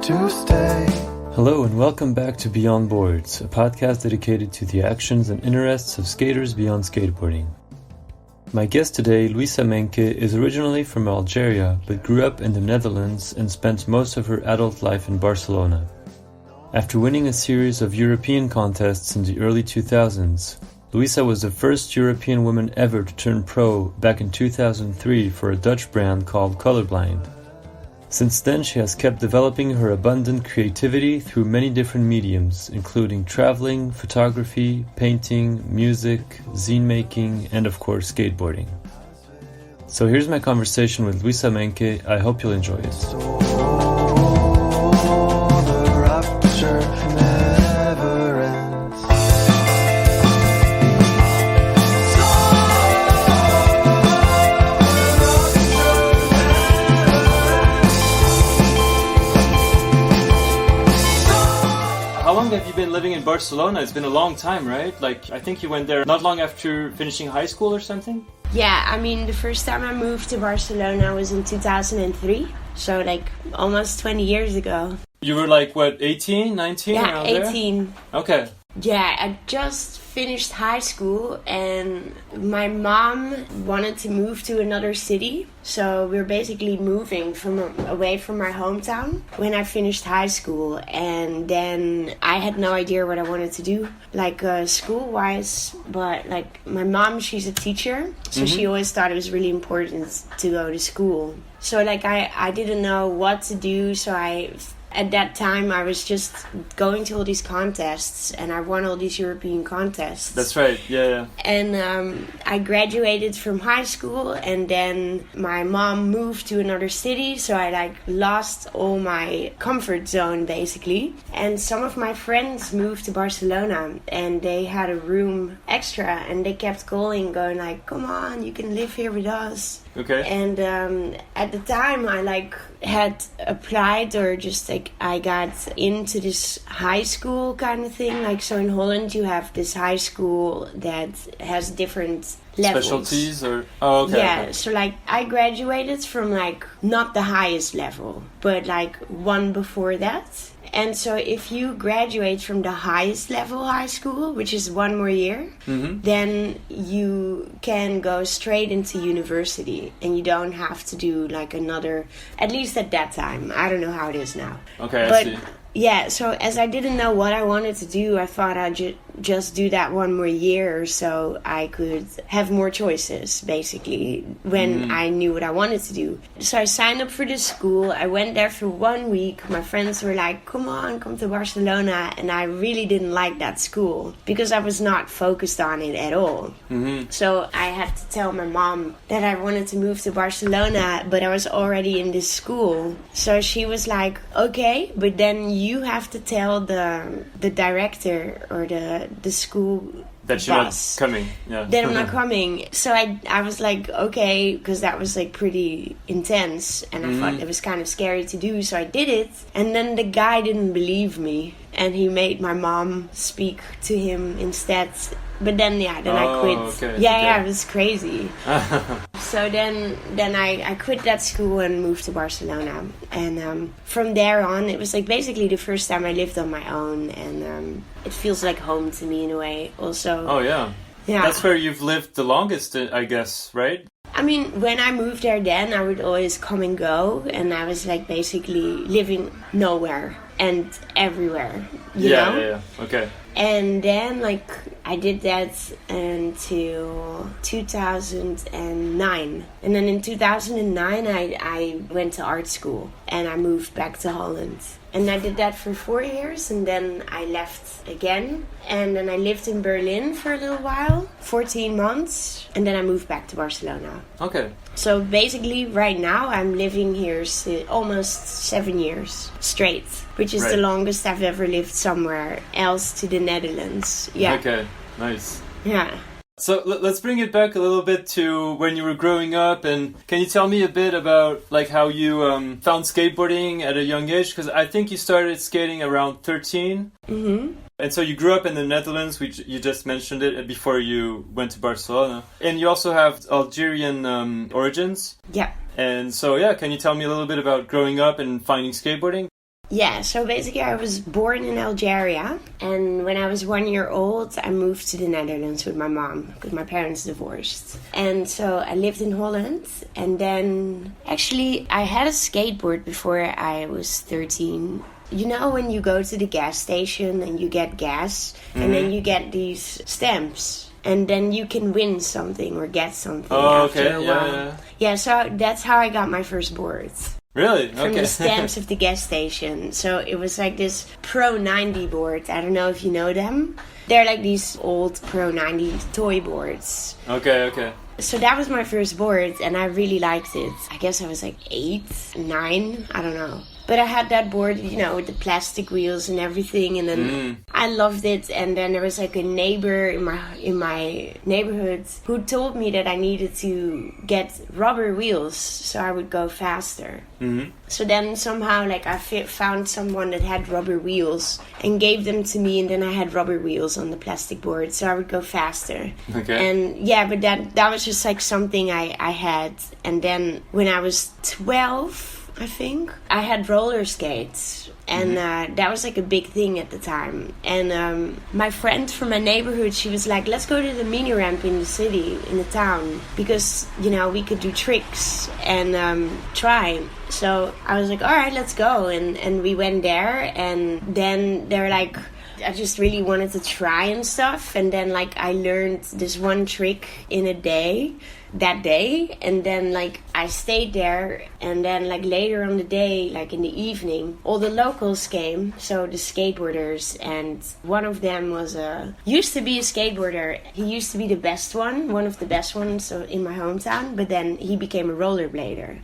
to stay. Hello and welcome back to Beyond Boards, a podcast dedicated to the actions and interests of skaters beyond skateboarding. My guest today, Louisa Menke, is originally from Algeria but grew up in the Netherlands and spent most of her adult life in Barcelona. After winning a series of European contests in the early 2000s, Louisa was the first European woman ever to turn pro back in 2003 for a Dutch brand called Colorblind. Since then, she has kept developing her abundant creativity through many different mediums, including traveling, photography, painting, music, zine making, and of course skateboarding. So here's my conversation with Louisa Menke. I hope you'll enjoy it. The rapture never ends. How long have you been living in Barcelona? It's been a long time, right? Like, I think you went there not long after finishing high school or something? Yeah, I mean, the first time I moved to Barcelona was in 2003. So, like, almost 20 years ago. You were like, what, 18, 19? Yeah, around 18. There? Okay. Yeah, I just finished high school and my mom wanted to move to another city. So we were basically moving away from our hometown when I finished high school. And then I had no idea what I wanted to do, like school-wise. But like my mom, she's a teacher. So she always thought it was really important to go to school. So like I didn't know what to do. So at that time, I was just going to all these contests, and I won all these European contests. That's right, yeah. And I graduated from high school, and then my mom moved to another city, so I like lost all my comfort zone, basically. And some of my friends moved to Barcelona, and they had a room extra, and they kept calling, going like, come on, you can live here with us. Okay. And at the time, I like had applied or just like I got into this high school kind of thing. Like, so in Holland, you have this high school that has different levels. Specialties or? Oh, okay. Yeah, okay. so like I graduated from like not the highest level, but like one before that. And so if you graduate from the highest level high school, which is one more year, then you can go straight into university and you don't have to do like another, at least at that time. I don't know how it is now. Okay, but, I see. Yeah, so as I didn't know what I wanted to do, I thought I'd just do that one more year so I could have more choices, basically, when I knew what I wanted to do. So I signed up for this school. I went there for 1 week. My friends were like, come on, come to Barcelona. And I really didn't like that school because I was not focused on it at all. So I had to tell my mom that I wanted to move to Barcelona, but I was already in this school. So she was like, okay, but then you have to tell the director or the school that you're boss not coming. Yeah. that I'm not coming. So I was like, okay, because that was like pretty intense and I thought it was kind of scary to do, so I did it. And then the guy didn't believe me and he made my mom speak to him instead. But then I quit. Okay, Yeah, it was crazy. So then I quit that school and moved to Barcelona. And from there on, it was like basically the first time I lived on my own. And it feels like home to me in a way also. Oh, yeah. Yeah. That's where you've lived the longest, I guess, right? I mean, when I moved there then, I would always come and go. And I was like basically living nowhere and everywhere, you know? Yeah, okay. And then, like, I did that until 2009. And then in 2009, I went to art school. And I moved back to Holland. And I did that for 4 years. And then I left again. And then I lived in Berlin for a little while. 14 months. And then I moved back to Barcelona. Okay. So basically, right now, I'm living here almost 7 years straight. Which is the longest I've ever lived somewhere else to the Netherlands. Yeah. Okay, nice. Yeah. So let's bring it back a little bit to when you were growing up, and can you tell me a bit about like how you found skateboarding at a young age? Because I think you started skating around 13. And so you grew up in the Netherlands, which you just mentioned it before you went to Barcelona. And you also have Algerian origins. Yeah. And so, can you tell me a little bit about growing up and finding skateboarding? Yeah, so basically I was born in Algeria, and when I was 1 year old, I moved to the Netherlands with my mom, because my parents divorced. And so I lived in Holland, and then actually I had a skateboard before I was 13. You know when you go to the gas station and you get gas, and then you get these stamps, and then you can win something or get something after a while. Yeah, so that's how I got my first board. Really? From the stamps of the gas station. So it was like this Pro 90 board. I don't know if you know them. They're like these old Pro 90 toy boards. Okay. So that was my first board, and I really liked it. I guess I was like 8, 9, I don't know. But I had that board, you know, with the plastic wheels and everything, and then I loved it. And then there was like a neighbor in my neighborhood who told me that I needed to get rubber wheels so I would go faster. So then somehow like I found someone that had rubber wheels and gave them to me, and then I had rubber wheels on the plastic board so I would go faster. Okay. And yeah, but that was just like something I had. And then when I was 12, I think, I had roller skates, and that was like a big thing at the time. And my friend from my neighborhood, she was like, let's go to the mini ramp in the city, in the town, because, you know, we could do tricks and try. So I was like, all right, let's go. And we went there, and then they're like, I just really wanted to try and stuff. And then like I learned this one trick in a day, that day, and then like I stayed there, and then like later on the day, like in the evening, all the locals came, so the skateboarders, and one of them was used to be a skateboarder. He used to be the best one of the best ones in my hometown, but then he became a rollerblader.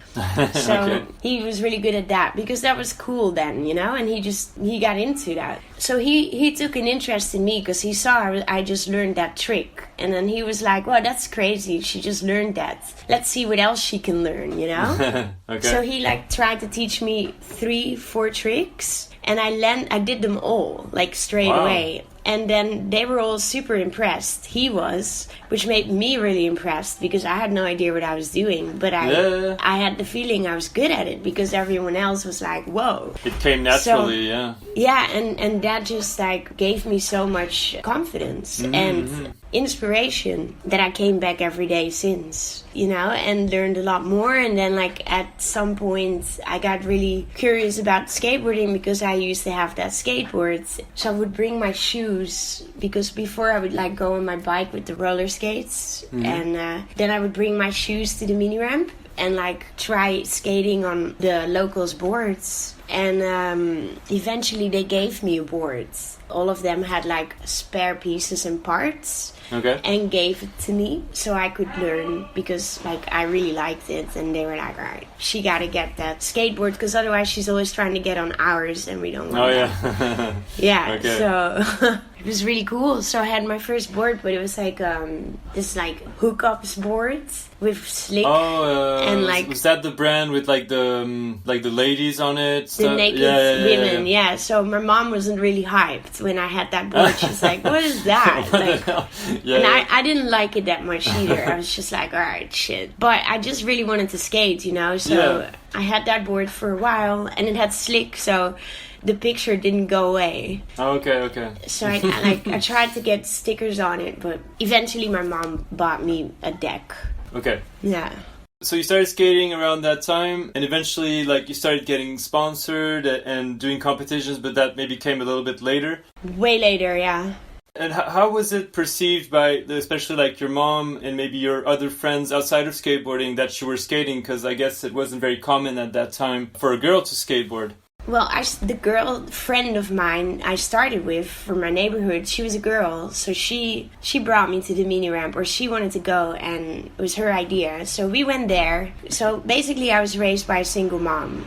So he was really good at that, because that was cool then, you know, and he got into that. So he took an interest in me because he saw I just learned that trick, and then he was like, well, that's crazy, she just learned that, let's see what else she can learn, you know. So he like tried to teach me 3-4 tricks, and I did them all like straight away. And then they were all super impressed. He was, which made me really impressed, because I had no idea what I was doing. But I had the feeling I was good at it, because everyone else was like, whoa. It came naturally, yeah. Yeah, and that just like gave me so much confidence and inspiration that I came back every day since, you know, and learned a lot more. And then like at some point I got really curious about skateboarding, because I used to have that skateboard. So I would bring my shoes, because before I would like go on my bike with the roller skates, and then I would bring my shoes to the mini ramp and like try skating on the locals' boards. And eventually they gave me a board. All of them had like spare pieces and parts, and gave it to me so I could learn, because like I really liked it. And they were like, all right, she gotta get that skateboard, because otherwise she's always trying to get on ours and we don't want that. Yeah, so it was really cool. So I had my first board, but it was like this like hookups board with slick. And like, was that the brand with like the ladies on it? The naked women, yeah. So my mom wasn't really hyped when I had that board. She's like, what is that? Like, I didn't like it that much either. I was just like, all right, shit. But I just really wanted to skate, you know. So I had that board for a while, and it had slick, so the picture didn't go away. Okay. So I tried to get stickers on it, but eventually my mom bought me a deck. Okay. Yeah. So you started skating around that time, and eventually like you started getting sponsored and doing competitions, but that maybe came a little bit later? Way later, yeah. And how was it perceived by, especially like your mom and maybe your other friends outside of skateboarding, that you were skating? Because I guess it wasn't very common at that time for a girl to skateboard. Well, the girl friend of mine I started with from my neighborhood, she was a girl, so she brought me to the mini ramp, or she wanted to go, and it was her idea. So we went there. So basically I was raised by a single mom.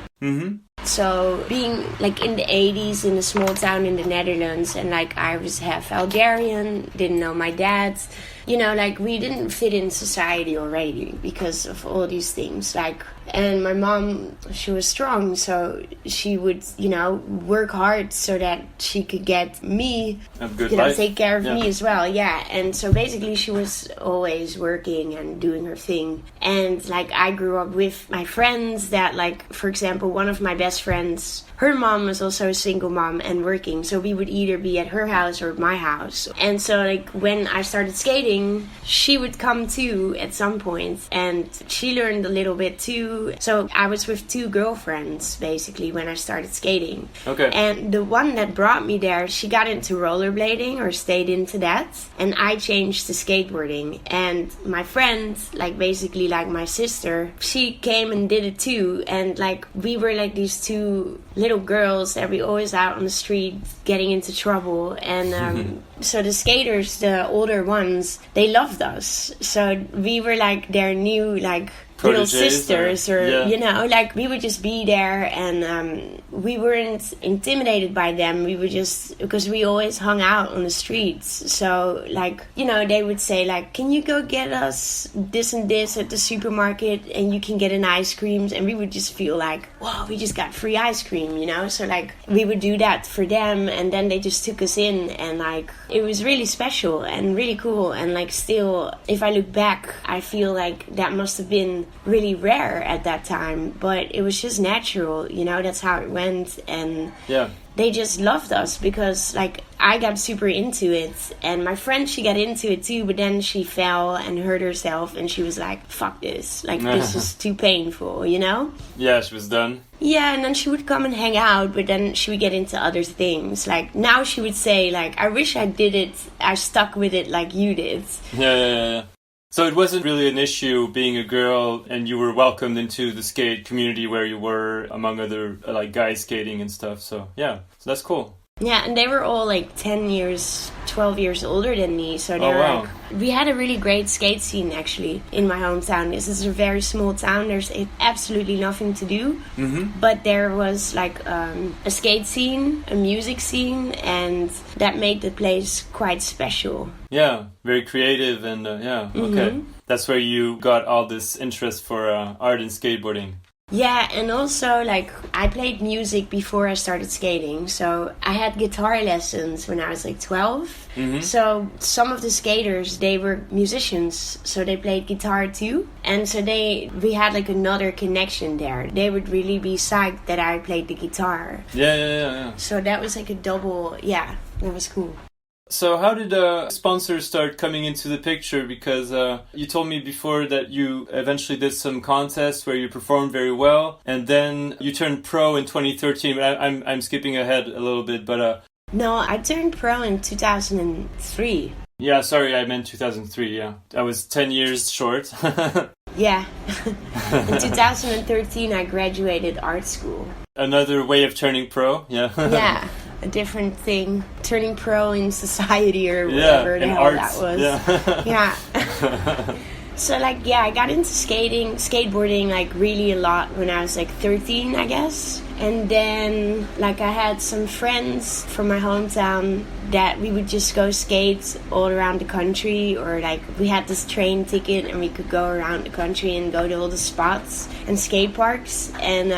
So being like in the 80s in a small town in the Netherlands, and like I was half Algerian, didn't know my dad, you know, like we didn't fit in society already because of all these things. Like, and my mom, she was strong, so she would, you know, work hard so that she could get me, you know, take care of me as well. Yeah. And so basically she was always working and doing her thing. And like I grew up with my friends that, like, for example, one of my best friends her mom was also a single mom and working, so we would either be at her house or my house. And so like when I started skating, she would come too at some point, and she learned a little bit too. So I was with 2 girlfriends basically when I started skating. Okay. And the one that brought me there, she got into rollerblading or stayed into that, and I changed to skateboarding. And my friend, like basically like my sister, she came and did it too. And like we were like these 2 little girls that we always out on the street getting into trouble. And so the skaters, the older ones, they loved us. So we were like their new like little sisters, or you know, like we would just be there, and we weren't intimidated by them. We would just, because we always hung out on the streets. So like, you know, they would say like, can you go get us this and this at the supermarket, and you can get an ice cream, and we would just feel like, wow, we just got free ice cream, you know. So like we would do that for them, and then they just took us in, and like it was really special and really cool. And like still, if I look back, I feel like that must have been really rare at that time, but it was just natural, you know. That's how it went. And they just loved us because like I got super into it, and my friend, she got into it too, but then she fell and hurt herself, and she was like, fuck this, like this is too painful, you know. Yeah, she was done. Yeah, and then she would come and hang out, but then she would get into other things. Like now she would say like, I wish I did it, I stuck with it like you did. Yeah. So it wasn't really an issue being a girl, and you were welcomed into the skate community where you were among other like guys skating and stuff. So yeah, so that's cool. Yeah, and they were all like 10 years, 12 years older than me. So they were like, we had a really great skate scene actually in my hometown. This is a very small town. There's absolutely nothing to do. But there was like a skate scene, a music scene, and that made the place quite special. Yeah, very creative, and okay. That's where you got all this interest for art and skateboarding. Yeah, and also like I played music before I started skating, so I had guitar lessons when I was like 12. So some of the skaters, they were musicians, so they played guitar too, and so we had like another connection there. They would really be psyched that I played the guitar. Yeah. So that was like a double, that was cool. So how did sponsors start coming into the picture? Because you told me before that you eventually did some contests where you performed very well, and then you turned pro in 2013. I'm skipping ahead a little bit, but... No, I turned pro in 2003. Yeah, sorry, I meant 2003, yeah. I was 10 years short. Yeah. In 2013, I graduated art school. Another way of turning pro, yeah. Yeah. A different thing, turning pro in society or whatever the hell arts. That was. Yeah. So like, I got into skateboarding like really a lot when I was like 13, I guess. And then like I had some friends from my hometown that we would just go skate all around the country, or like we had this train ticket and we could go around the country and go to all the spots and skate parks. And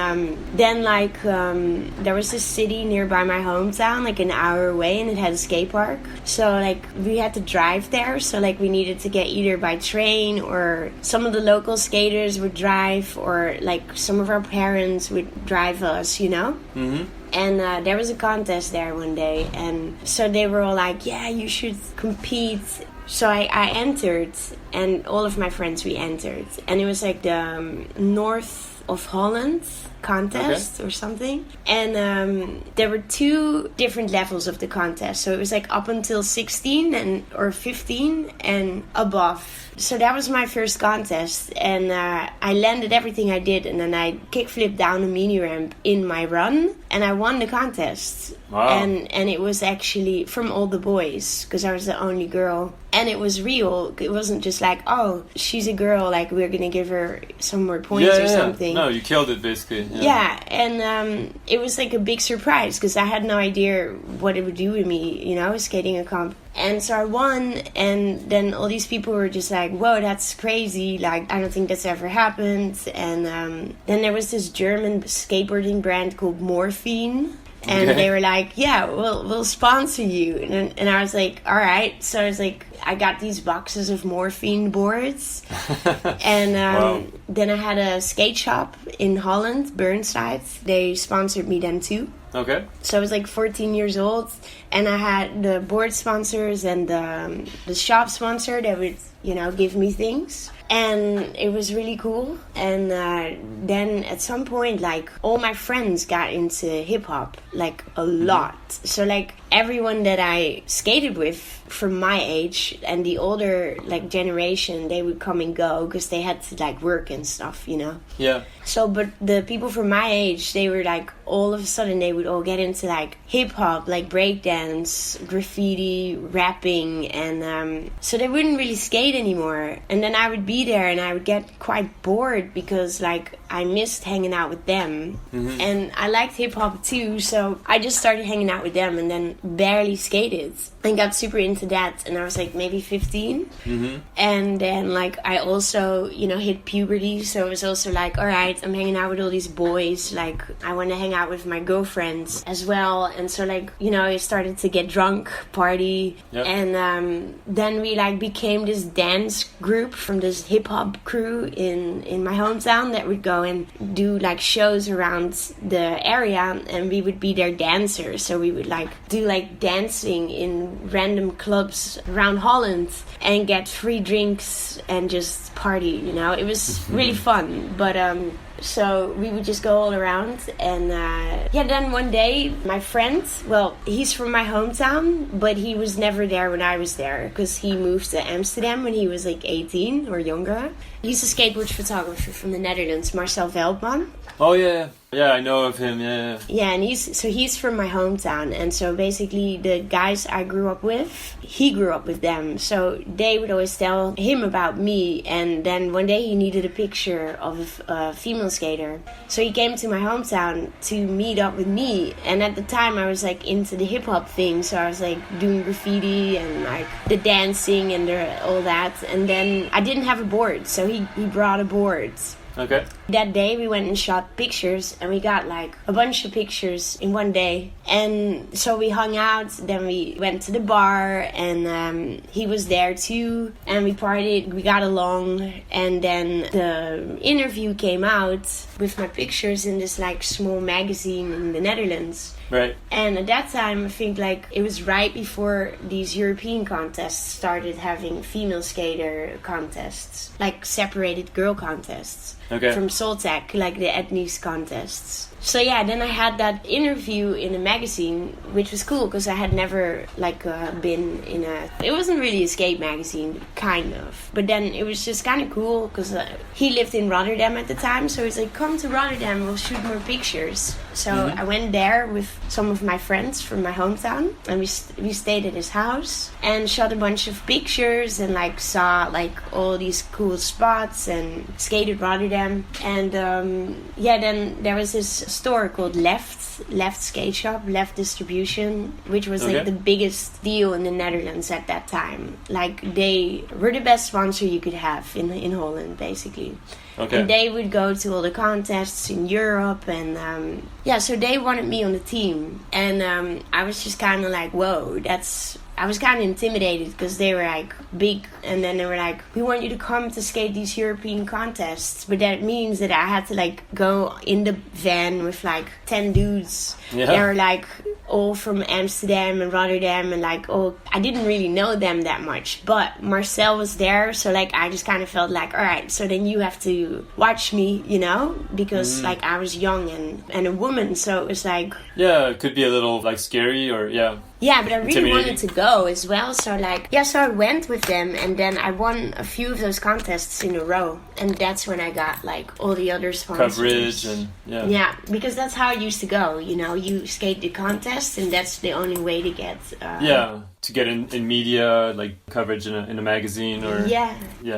then like there was this city nearby my hometown, like an hour away, and it had a skate park. So like we had to drive there, so like we needed to get either by train, or some of the local skaters would drive, or like some of our parents would drive us, you know. And there was a contest there one day, and so they were all like, yeah, you should compete. So I entered, and all of my friends, we entered, and it was like the north of Holland contest or something. And there were 2 different levels of the contest, so it was like up until 16 or 15 and above. So that was my first contest, and I landed everything I did, and then I kickflipped down a mini ramp in my run, and I won the contest. Wow. And it was actually from all the boys, because I was the only girl, and it was real. It wasn't just like, oh, she's a girl, like we're gonna give her some more points or something. No, you killed it basically. Yeah, and it was like a big surprise, because I had no idea what it would do with me, you know, skating a comp. And so I won, and then all these people were just like, whoa, that's crazy, like I don't think that's ever happened. And then there was this German skateboarding brand called Morphine, And Okay. they were like, yeah, we'll sponsor you. And I was like, all right. So I was like, I got these boxes of morphine boards. And Wow. then I had a skate shop in Holland, Burnside. They sponsored me then too. Okay. So I was like 14 years old, and I had the board sponsors and the shop sponsor that would, give me things. And it was really cool. And then at some point, like, all my friends got into hip-hop, like, a lot. So, like, everyone that I skated with from my age and the older, like, generation, they would come and go because they had to, like, work and stuff, Yeah. So, but the people from my age, they were like, all of a sudden they would all get into like hip hop, like breakdance, graffiti, rapping, and so they wouldn't really skate anymore. And then I would be there and I would get quite bored because like I missed hanging out with them. And I liked hip hop too, so I just started hanging out with them and then barely skated and got super into that. And I was like maybe 15. And then like I also, hit puberty, so it was also like, all right, I'm hanging out with all these boys, like I want to hang out with my girlfriends as well. And so like, I started to get drunk, party. Yep. And then we like became this dance group from this hip hop crew in my hometown that would go and do like shows around the area, and we would be their dancers. So we would like do like dancing in random clubs around Holland and get free drinks and just party, It was really fun. But so we would just go all around, and then one day my friend, well, he's from my hometown, but he was never there when I was there because he moved to Amsterdam when he was like 18 or younger. He's a skateboard photographer from the Netherlands, Marcel Veldman. Oh yeah. Yeah, I know of him. Yeah. Yeah, and he's from my hometown, and so basically the guys I grew up with, he grew up with them, so they would always tell him about me. And then one day he needed a picture of a female skater, so he came to my hometown to meet up with me. And at the time I was like into the hip hop thing, so I was like doing graffiti and like the dancing and all that. And then I didn't have a board, so he brought a board. Okay. That day we went and shot pictures, and we got like a bunch of pictures in one day. And so we hung out, then we went to the bar, and he was there too, and we partied, we got along. And then the interview came out with my pictures in this like small magazine in the Netherlands. Right. And at that time, I think like it was right before these European contests started having female skater contests, like separated girl contests. Okay. From Soltec, like the ethnies contests. So yeah, then I had that interview in a magazine, which was cool because I had never like been in a. It wasn't really a skate magazine, kind of, but then it was just kind of cool because he lived in Rotterdam at the time, so he's like, "Come to Rotterdam, we'll shoot more pictures." So I went there with some of my friends from my hometown, and we stayed at his house and shot a bunch of pictures and like saw like all these cool spots and skated Rotterdam. And then there was this store called Left Skate Shop, Left Distribution, which was like the biggest deal in the Netherlands at that time. Like they were the best sponsor you could have in Holland, basically. Okay. And they would go to all the contests in Europe, and so they wanted me on the team. And I was just kind of like, whoa, I was kind of intimidated because they were like big, and then they were like, we want you to come to skate these European contests, but that means that I had to like go in the van with like 10 dudes. Yeah. They were like all from Amsterdam and Rotterdam, and like I didn't really know them that much, but Marcel was there, so like I just kind of felt like, all right, so then you have to watch me, because like I was young and a woman, so it was like, yeah, it could be a little like scary or yeah, but I really wanted to go as well. So so I went with them, and then I won a few of those contests in a row, and that's when I got like all the other sponsors. Coverage and yeah, because that's how it used to go. You skate the contest, and that's the only way to get to get in media, like coverage in a magazine or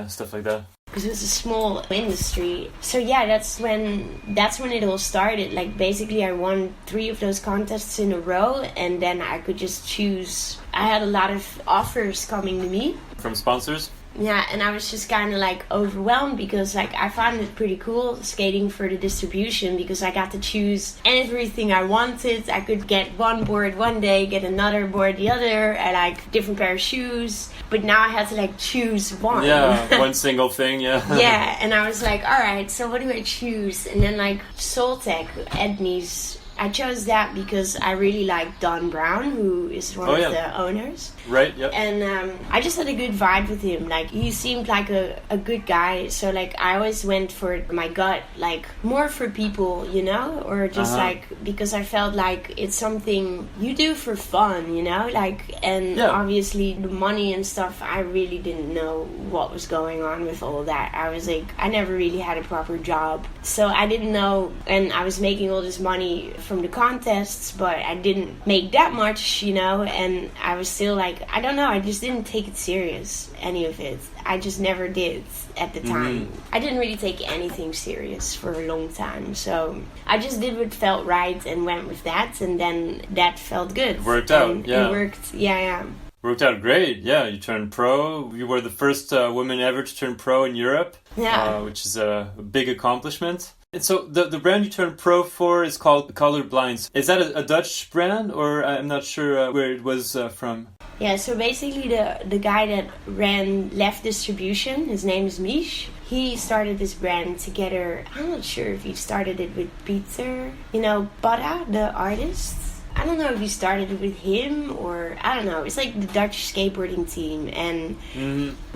stuff like that. Because it was a small industry. So yeah, that's when it all started. Like basically I won 3 of those contests in a row, and then I could just choose. I had a lot of offers coming to me. From sponsors? Yeah, and I was just kind of like overwhelmed because like I found it pretty cool skating for the distribution because I got to choose everything I wanted. I could get one board one day, get another board the other, and like different pair of shoes. But now I had to like choose one. Yeah, one single thing, yeah. Yeah, and I was like, all right, so what do I choose? And then like Soltec, Edney's, I chose that because I really like Don Brown, who is one of the owners. Right, yep. And I just had a good vibe with him. Like, he seemed like a good guy. So, like, I always went for my gut, like, more for people, you know? Or just, like, because I felt like it's something you do for fun, you know? Like, and obviously the money and stuff, I really didn't know what was going on with all that. I was like, I never really had a proper job. So I didn't know, and I was making all this money from the contests, but I didn't make that much, you know? And I was still like, I don't know, I just didn't take it serious, any of it. I just never did at the time. I didn't really take anything serious for a long time. So I just did what felt right and went with that, and then that felt good. It worked out, and it worked, yeah. Worked out great, yeah. You turned pro. You were the first woman ever to turn pro in Europe, which is a big accomplishment. And so the brand you turned pro for is called Colorblind. Is that a Dutch brand, or I'm not sure where it was from? Yeah, so basically the guy that ran Left Distribution, his name is Mish. He started this brand together. I'm not sure if he started it with Peter, you know, Bada, the artist. I don't know if he started it with him or I don't know. It's like the Dutch skateboarding team, and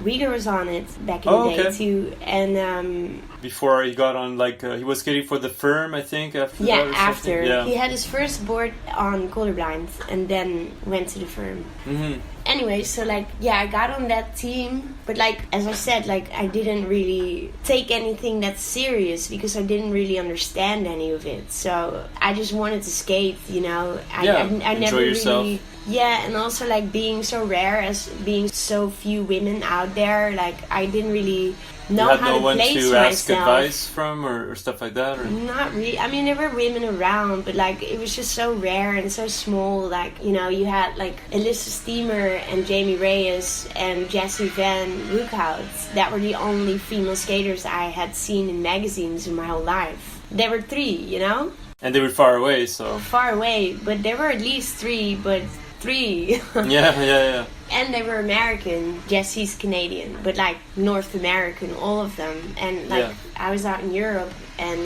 Rieger was on it back in the day too. And before he got on, like he was skating for the firm, I think. After he had his first board on Colorblind, and then went to the firm. Anyway, so like I got on that team, but like as I said, like I didn't really take anything that serious because I didn't really understand any of it. So I just wanted to skate, you know. I never yourself. Really. Yeah, and also like being so rare as being so few women out there, like I didn't really know how to place myself. You had no one to ask advice from or stuff like that? Or? Not really. I mean, there were women around, but like it was just so rare and so small. Like, you know, you had like Alyssa Steamer and Jamie Reyes and Jessie Van Rookhout. That were the only female skaters I had seen in magazines in my whole life. There were 3, you know? And they were far away, so... Far away, but there were at least 3, but 3. Yeah. And they were American. Jessie's Canadian, but like North American, all of them. And like I was out in Europe, and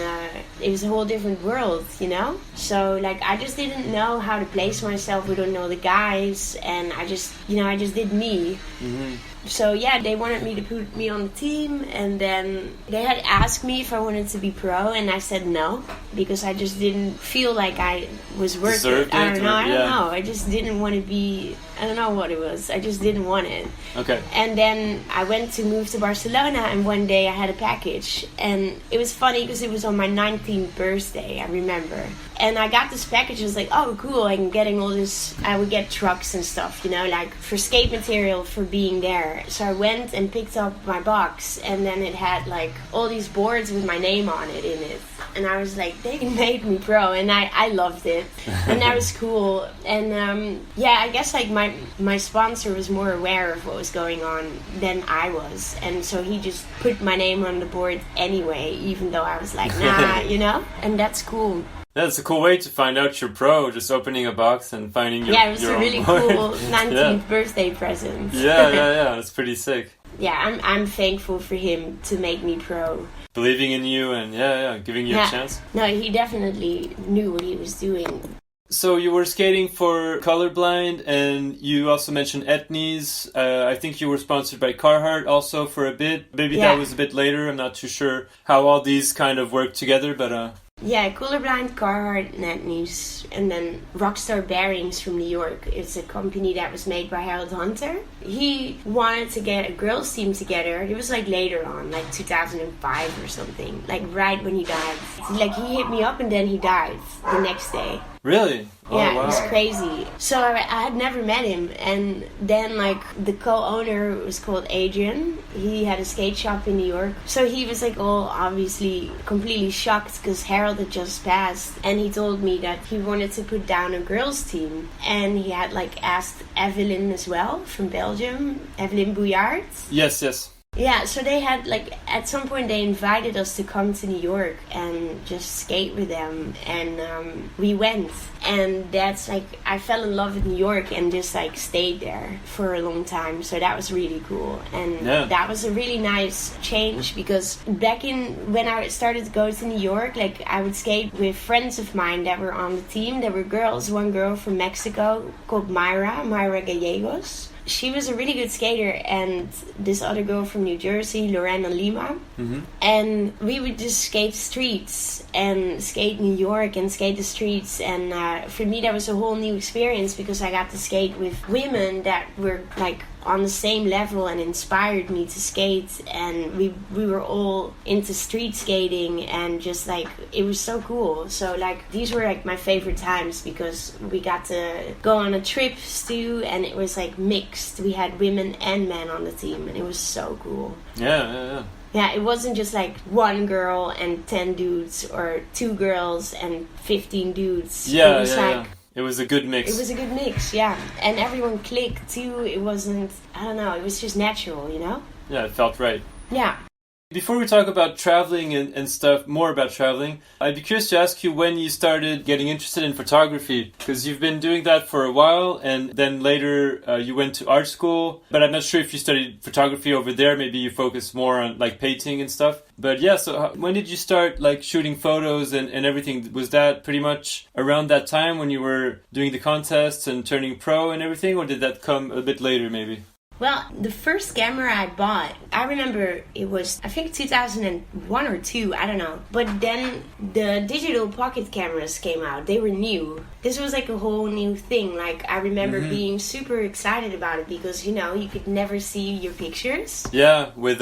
it was a whole different world, you know. So like I just didn't know how to place myself. We don't know the guys, and I just did me. So yeah, they wanted me to put me on the team, and then they had asked me if I wanted to be pro, and I said no because I just didn't feel like I was worth it. I don't know. I just didn't want to be. I don't know what it was. I just didn't want it. Okay. And then I went to move to Barcelona, and one day I had a package, and it was funny because it was on my 19th birthday. I remember. And I got this package. I was like, oh, cool. I'm getting all this. I would get trucks and stuff, you know, like for skate material for being there. So I went and picked up my box, and then it had like all these boards with my name on it in it. And I was like, they made me pro, and I loved it. And that was cool. And I guess like my sponsor was more aware of what was going on than I was. And so he just put my name on the board anyway, even though I was like, nah, you know? And that's cool. That's a cool way to find out you're pro, just opening a box and finding your it was your a really cool 19th birthday present. Yeah, that's pretty sick. Yeah, I'm thankful for him to make me pro. Believing in you and giving you a chance. No, he definitely knew what he was doing. So you were skating for Colorblind, and you also mentioned Etnies. I think you were sponsored by Carhartt also for a bit. Maybe that was a bit later. I'm not too sure how all these kind of work together, but... Yeah, Colorblind, Carhartt, and Etnies, and then Rockstar Bearings from New York. It's a company that was made by Harold Hunter. He wanted to get a girls team together. It was like later on, like 2005 or something, like right when he died. Like he hit me up and then he died the next day. Really? Oh, Yeah, wow. it was crazy. So I had never met him, and then like the co-owner was called Adrian. He had a skate shop in New York, so he was like all obviously completely shocked because Harold had just passed, and he told me that he wanted to put down a girls team, and he had like asked Evelyn as well from Belgium, Evelyn Bouillard. Yes, yes. Yeah, so they had like at some point they invited us to come to New York and just skate with them, and we went, and that's like I fell in love with New York and just like stayed there for a long time. So that was really cool, and that was a really nice change because back in when I started to go to New York, like I would skate with friends of mine that were on the team. There were girls, one girl from Mexico called Myra Gallegos. She was a really good skater, and this other girl from New Jersey, Lorena Lima. Mm-hmm. And we would just skate streets and skate New York and skate the streets. And for me, that was a whole new experience because I got to skate with women that were like on the same level and inspired me to skate, and we were all into street skating, and just like it was so cool. So like these were like my favorite times because we got to go on a trip too, and it was like mixed. We had women and men on the team, and it was so cool. Yeah, it wasn't just like one girl and 10 dudes or 2 girls and 15 dudes. It was a good mix. It was a good mix, yeah. And everyone clicked too. It wasn't, I don't know, it was just natural, you know? Yeah, it felt right. Yeah. Before we talk about traveling and stuff, more about traveling, I'd be curious to ask you when you started getting interested in photography, because you've been doing that for a while, and then later you went to art school, but I'm not sure if you studied photography over there. Maybe you focused more on like painting and stuff. But yeah, so when did you start like shooting photos and everything? Was that pretty much around that time when you were doing the contests and turning pro and everything, or did that come a bit later maybe? Well, the first camera I bought, I remember it was, I think 2001 or 2, I don't know. But then the digital pocket cameras came out. They were new. This was like a whole new thing. Like, I remember being super excited about it because, you know, you could never see your pictures. Yeah, with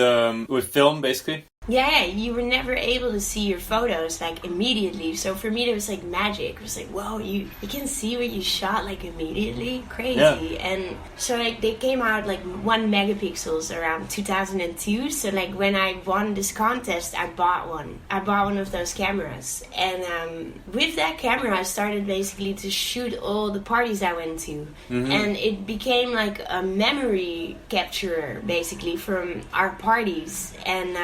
film, basically. Yeah, you were never able to see your photos like immediately. So for me, it was like magic. It was like, whoa, you can see what you shot like immediately. Crazy. Yeah. And so like they came out like 1 megapixels around 2002. So like when I won this contest, I bought one. I bought one of those cameras. And with that camera, I started basically to shoot all the parties I went to. Mm-hmm. And it became like a memory capturer basically from our parties. And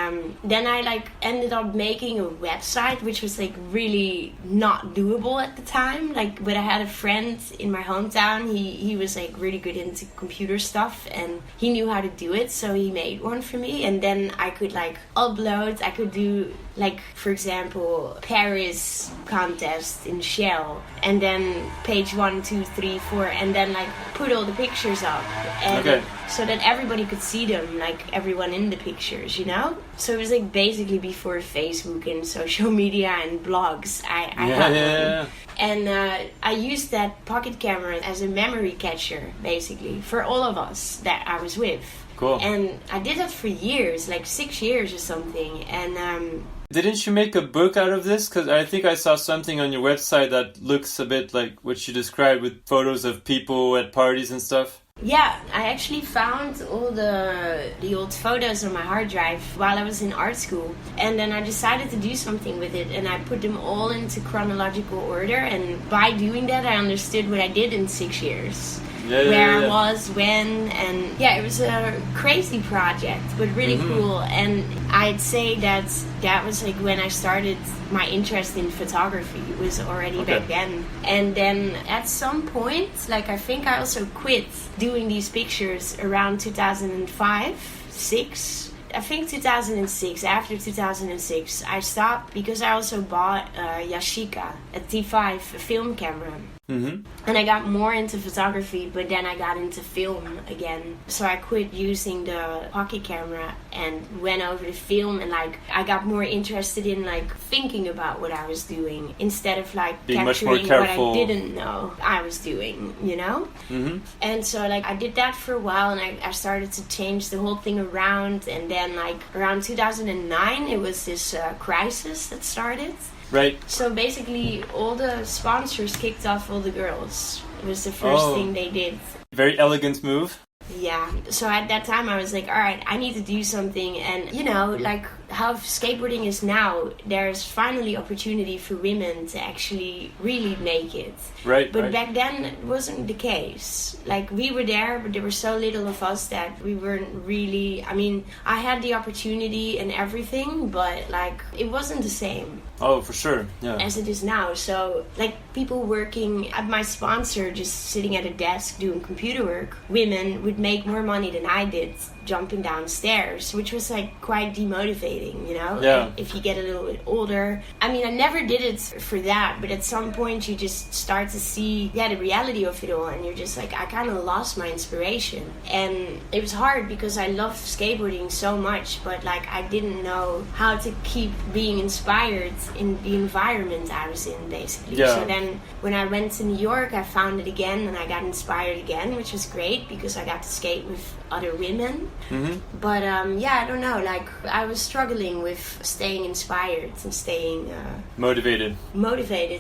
then I like ended up making a website, which was like really not doable at the time. Like, but I had a friend in my hometown. He was like really good into computer stuff, and he knew how to do it, so he made one for me. And then I could like upload. I could do like, for example, Paris contest in Shell, and then page 1, 2, 3, 4, and then like put all the pictures up, and so that everybody could see them, like everyone in the pictures, you know. So it was like basically before Facebook and social media and blogs. I had one. And I used that pocket camera as a memory catcher, basically, for all of us that I was with. Cool. And I did that for years, like 6 years or something. And didn't you make a book out of this? Because I think I saw something on your website that looks a bit like what you described, with photos of people at parties and stuff. Yeah, I actually found all the old photos on my hard drive while I was in art school. And then I decided to do something with it, and I put them all into chronological order. And by doing that, I understood what I did in 6 years. I was, when, and yeah, it was a crazy project, but really cool. And I'd say that was like when I started my interest in photography. It was already back then. And then at some point, like I think I also quit doing these pictures around 2005, 6. I think 2006, after 2006, I stopped because I also bought a Yashica, a T5 film camera. Mm-hmm. And I got more into photography, but then I got into film again. So I quit using the pocket camera and went over to film, and like I got more interested in like thinking about what I was doing instead of like being capturing what I didn't know I was doing, you know? Mm-hmm. And so like I did that for a while, and I started to change the whole thing around. And then like around 2009, it was this crisis that started. Right. So basically, all the sponsors kicked off all the girls. It was the first thing they did. Very elegant move. Yeah. So at that time, I was like, all right, I need to do something. And, you know, like how skateboarding is now, there's finally opportunity for women to actually really make it. Right. But back then, it wasn't the case. Like, we were there, but there were so little of us that we weren't really... I mean, I had the opportunity and everything, but, like, it wasn't the same. Oh, for sure. Yeah. As it is now. So, like, people working at my sponsor, just sitting at a desk doing computer work, women would make more money than I did jumping downstairs, which was, like, quite demotivating, you know? Yeah. And if you get a little bit older. I mean, I never did it for that, but at some point you just start to see, the reality of it all, and you're just like, I kind of lost my inspiration. And it was hard because I loved skateboarding so much, but, like, I didn't know how to keep being inspired in the environment I was in, basically. Yeah. So then when I went to New York, I found it again and I got inspired again, which was great because I got to skate with other women. Mm-hmm. But I don't know, like, I was struggling with staying inspired and staying Motivated.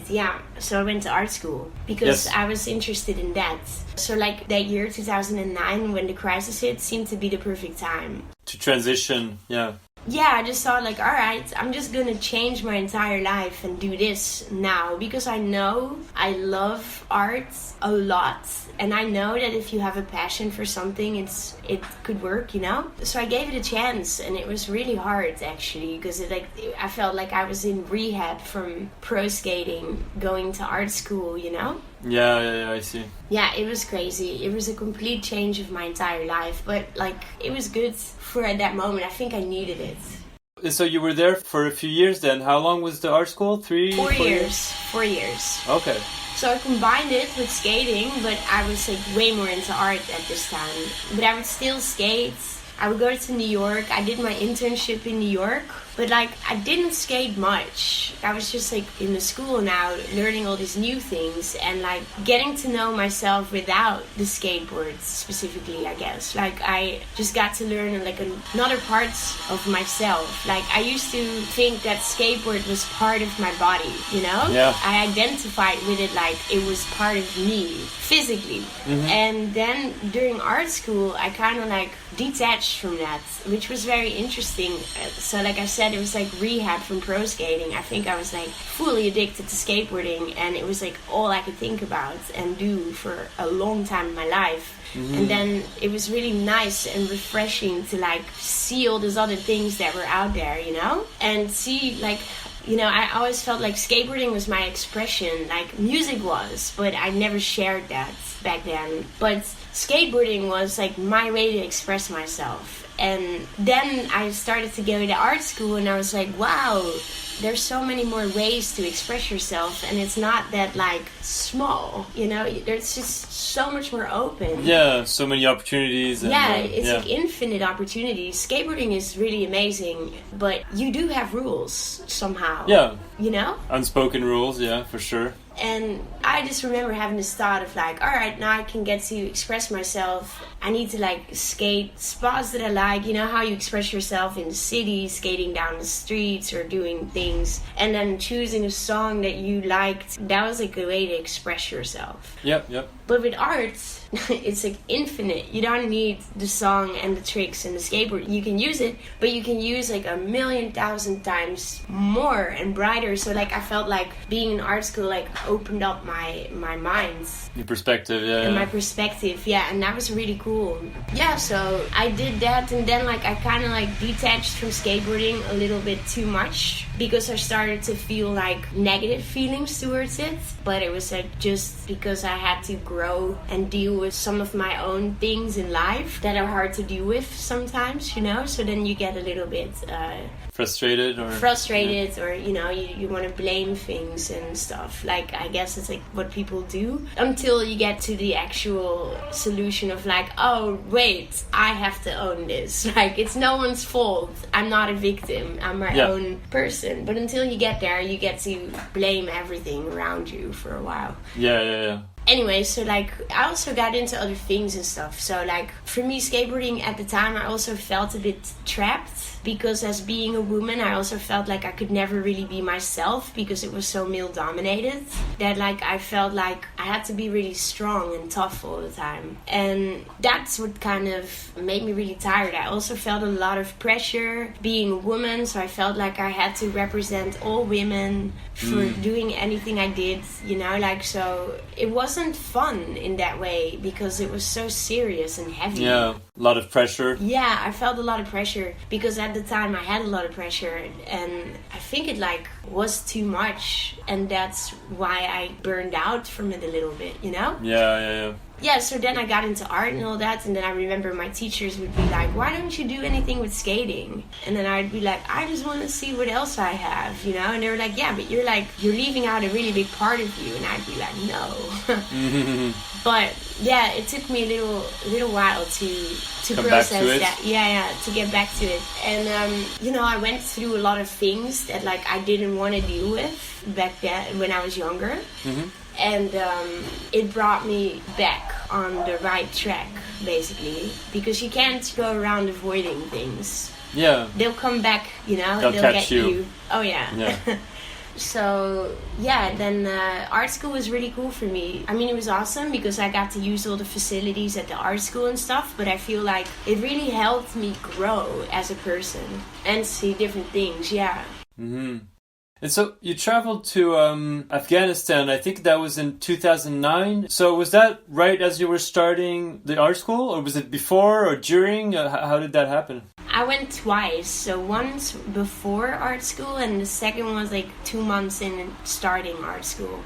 Yeah. So I went to art school because Yes. I was interested in that. So, like, that year 2009, when the crisis hit, seemed to be the perfect time To transition, yeah. yeah, I just thought, like, all right, I'm just gonna change my entire life and do this now, because I know I love art a lot, and I know that if you have a passion for something, it could work, you know. So I gave it a chance, and it was really hard, actually, because I felt like I was in rehab from pro skating, going to art school, you know. Yeah, I see. Yeah, it was crazy. It was a complete change of my entire life, but, like, it was good for at that moment. I think I needed it. So you were there for a few years then. How long was the art school? 4 years. 4 years. Okay. So I combined it with skating, but I was, like, way more into art at this time. But I would still skate. I would go to New York. I did my internship in New York. But, like, I didn't skate much. I was just, like, in the school now, learning all these new things and, like, getting to know myself without the skateboard specifically, I guess. Like, I just got to learn, like, another parts of myself. Like, I used to think that skateboard was part of my body, you know? Yeah. I identified with it like it was part of me, physically. Mm-hmm. And then during art school, I kind of, like, detached from that, which was very interesting. So, like I said, it was like rehab from pro skating. I think I was, like, fully addicted to skateboarding, and it was, like, all I could think about and do for a long time in my life. Mm-hmm. And then it was really nice and refreshing to, like, see all these other things that were out there, you know, and see, like, you know, I always felt like skateboarding was my expression, like music was, but I never shared that back then. But skateboarding was, like, my way to express myself. And then I started to go to art school, and I was like, wow, there's so many more ways to express yourself, and it's not that, like, small, you know. There's just so much more open. Yeah, so many opportunities. And, it's like infinite opportunities. Skateboarding is really amazing, but you do have rules somehow. Yeah. You know? Unspoken rules, yeah, for sure. And I just remember having this thought of, like, all right, now I can get to express myself. I need to, like, skate spots that I like. You know how you express yourself in the city, skating down the streets or doing things, and then choosing a song that you liked. That was, like, a way to express yourself. Yep. But with art, it's, like, infinite. You don't need the song and the tricks and the skateboard. You can use it, but you can use, like, 1,000,000 times more and brighter. So, like, I felt like being in art school, like, opened up my mind. Your perspective, yeah. And my perspective, yeah, and that was really cool. Yeah, so I did that, and then, like, I kind of, like, detached from skateboarding a little bit too much because I started to feel, like, negative feelings towards it. But it was, like, just because I had to grow and deal with some of my own things in life that are hard to deal with sometimes, you know. So then you get a little bit frustrated, or you know, you want to blame things and stuff. Like, I guess it's, like, what people do until you get to the actual solution of, like, oh wait, I have to own this. Like, it's no one's fault. I'm not a victim. I'm my own person. But until you get there, you get to blame everything around you for a while. Yeah. Anyway, so like I also got into other things and stuff. So like for me, skateboarding at the time, I also felt a bit trapped because as being a woman, I also felt like I could never really be myself because it was so male dominated that like I felt like I had to be really strong and tough all the time. And that's what kind of made me really tired. I also felt a lot of pressure being a woman, so I felt like I had to represent all women for doing anything I did, you know, like, so it wasn't fun in that way because it was so serious and heavy. Yeah, a lot of pressure. Yeah, I felt a lot of pressure because at the time I had a lot of pressure and I think it like was too much, and that's why I burned out from it a little bit, you know? Yeah. Yeah, so then I got into art and all that, and then I remember my teachers would be like, why don't you do anything with skating? And then I'd be like, I just want to see what else I have, you know? And they were like, yeah, but you're leaving out a really big part of you. And I'd be like, no. But yeah, it took me a little while to come process back to it. that. Yeah, to get back to it. And, you know, I went through a lot of things that like I didn't want to deal with back then when I was younger. And it brought me back on the right track, basically, because you can't go around avoiding things. Yeah. They'll come back, you know. They'll catch get you. Oh yeah. So yeah, then art school was really cool for me. I mean, it was awesome because I got to use all the facilities at the art school and stuff, but I feel like it really helped me grow as a person and see different things. Yeah. And so you traveled to Afghanistan, I think that was in 2009. So was that right as you were starting the art school, or was it before or during? How did that happen? I went twice. So once before art school and the second one was like 2 months in starting art school.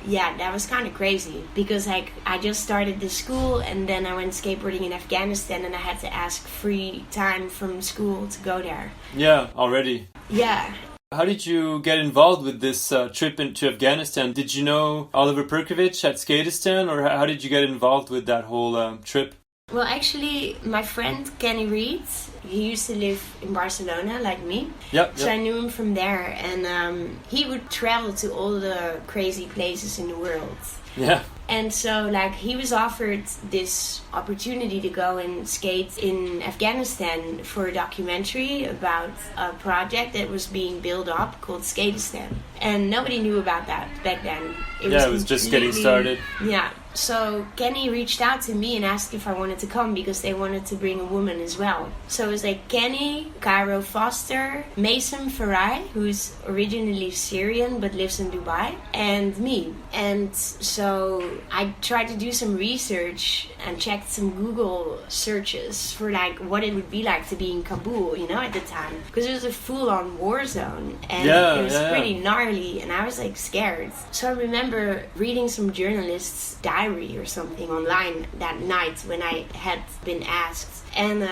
Yeah, that was kind of crazy because like I just started the school and then I went skateboarding in Afghanistan and I had to ask free time from school to go there. Yeah, already. Yeah. How did you get involved with this trip into Afghanistan? Did you know Oliver Perkovich at Skateistan, or how did you get involved with that whole trip? Well, actually, my friend Kenny Reed, he used to live in Barcelona like me. Yep. So I knew him from there, and he would travel to all the crazy places in the world. Yeah. And so, like, he was offered this opportunity to go and skate in Afghanistan for a documentary about a project that was being built up called Skateistan. And nobody knew about that back then. It was just getting started. Yeah. So Kenny reached out to me and asked if I wanted to come because they wanted to bring a woman as well. So it was like Kenny, Cairo Foster, Mason Farai, who's originally Syrian but lives in Dubai, and me. And so I tried to do some research and checked some Google searches for like what it would be like to be in Kabul, you know, at the time. Because it was a full-on war zone and it was pretty gnarly and I was like scared. So I remember reading some journalists' diary or something online that night when I had been asked. And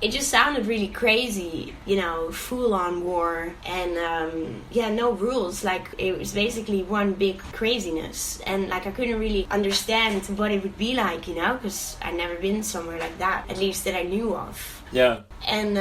it just sounded really crazy, you know, full-on war and no rules. Like it was basically one big craziness, and like I couldn't really understand what it would be like, you know, because I'd never been somewhere like that, at least that I knew of. Yeah. And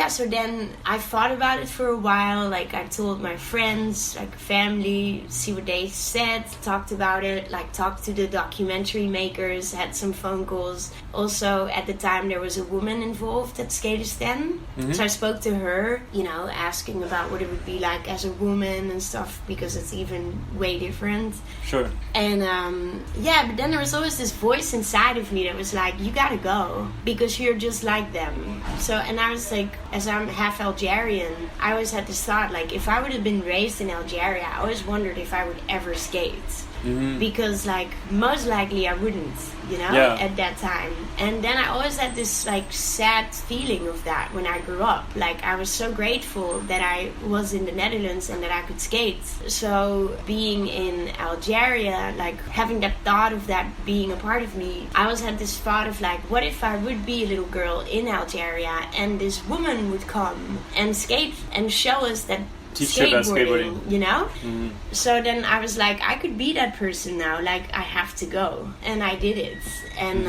so then I thought about it for a while. Like I told my friends, like family, see what they said, talked about it, like talked to the documentary makers, had some phone calls. Also at the time there was a woman involved at Skateistan. So I spoke to her, you know, asking about what it would be like as a woman and stuff, because it's even way different. Sure. And but then there was always this voice inside of me that was like, you gotta go because you're just like them. So, and I was like, as I'm half Algerian, I always had this thought, like, if I would have been raised in Algeria, I always wondered if I would ever skate. Because, like, most likely I wouldn't, you know, at that time. And then I always had this, like, sad feeling of that when I grew up. Like, I was so grateful that I was in the Netherlands and that I could skate. So, being in Algeria, like, having that thought of that being a part of me, I always had this thought of, like, what if I would be a little girl in Algeria and this woman would come and skate and show us that skateboarding, you know? So then I was like, I could be that person now, like I have to go, and I did it, and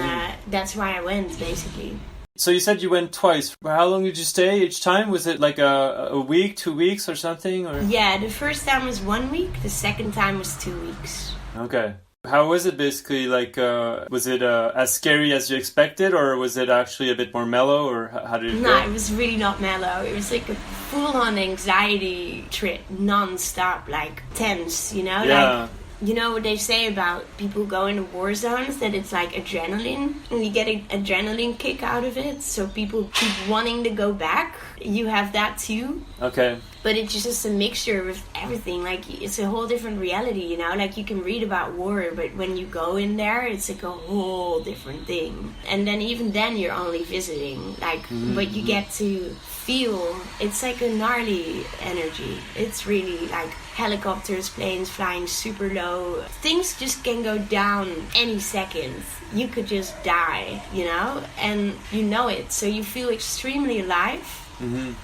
that's why I went, basically. So you said you went twice. How long did you stay each time? Was it like a week, 2 weeks or something? Or? Yeah, the first time was 1 week, the second time was 2 weeks. Okay. How was it basically? Like, was it as scary as you expected, or was it actually a bit more mellow, or how did it go? No, it was really not mellow. It was like a full-on anxiety trip, non-stop, like tense, you know? Yeah. Like, you know what they say about people going to war zones, that it's like adrenaline, and you get an adrenaline kick out of it, so people keep wanting to go back. You have that too. Okay. But it's just a mixture of everything. Like, it's a whole different reality, you know? Like, you can read about war, but when you go in there, it's like a whole different thing. And then even then, you're only visiting. Like, but you get to feel, it's like a gnarly energy. It's really like helicopters, planes flying super low. Things just can go down any second. You could just die, you know? And you know it. So you feel extremely alive.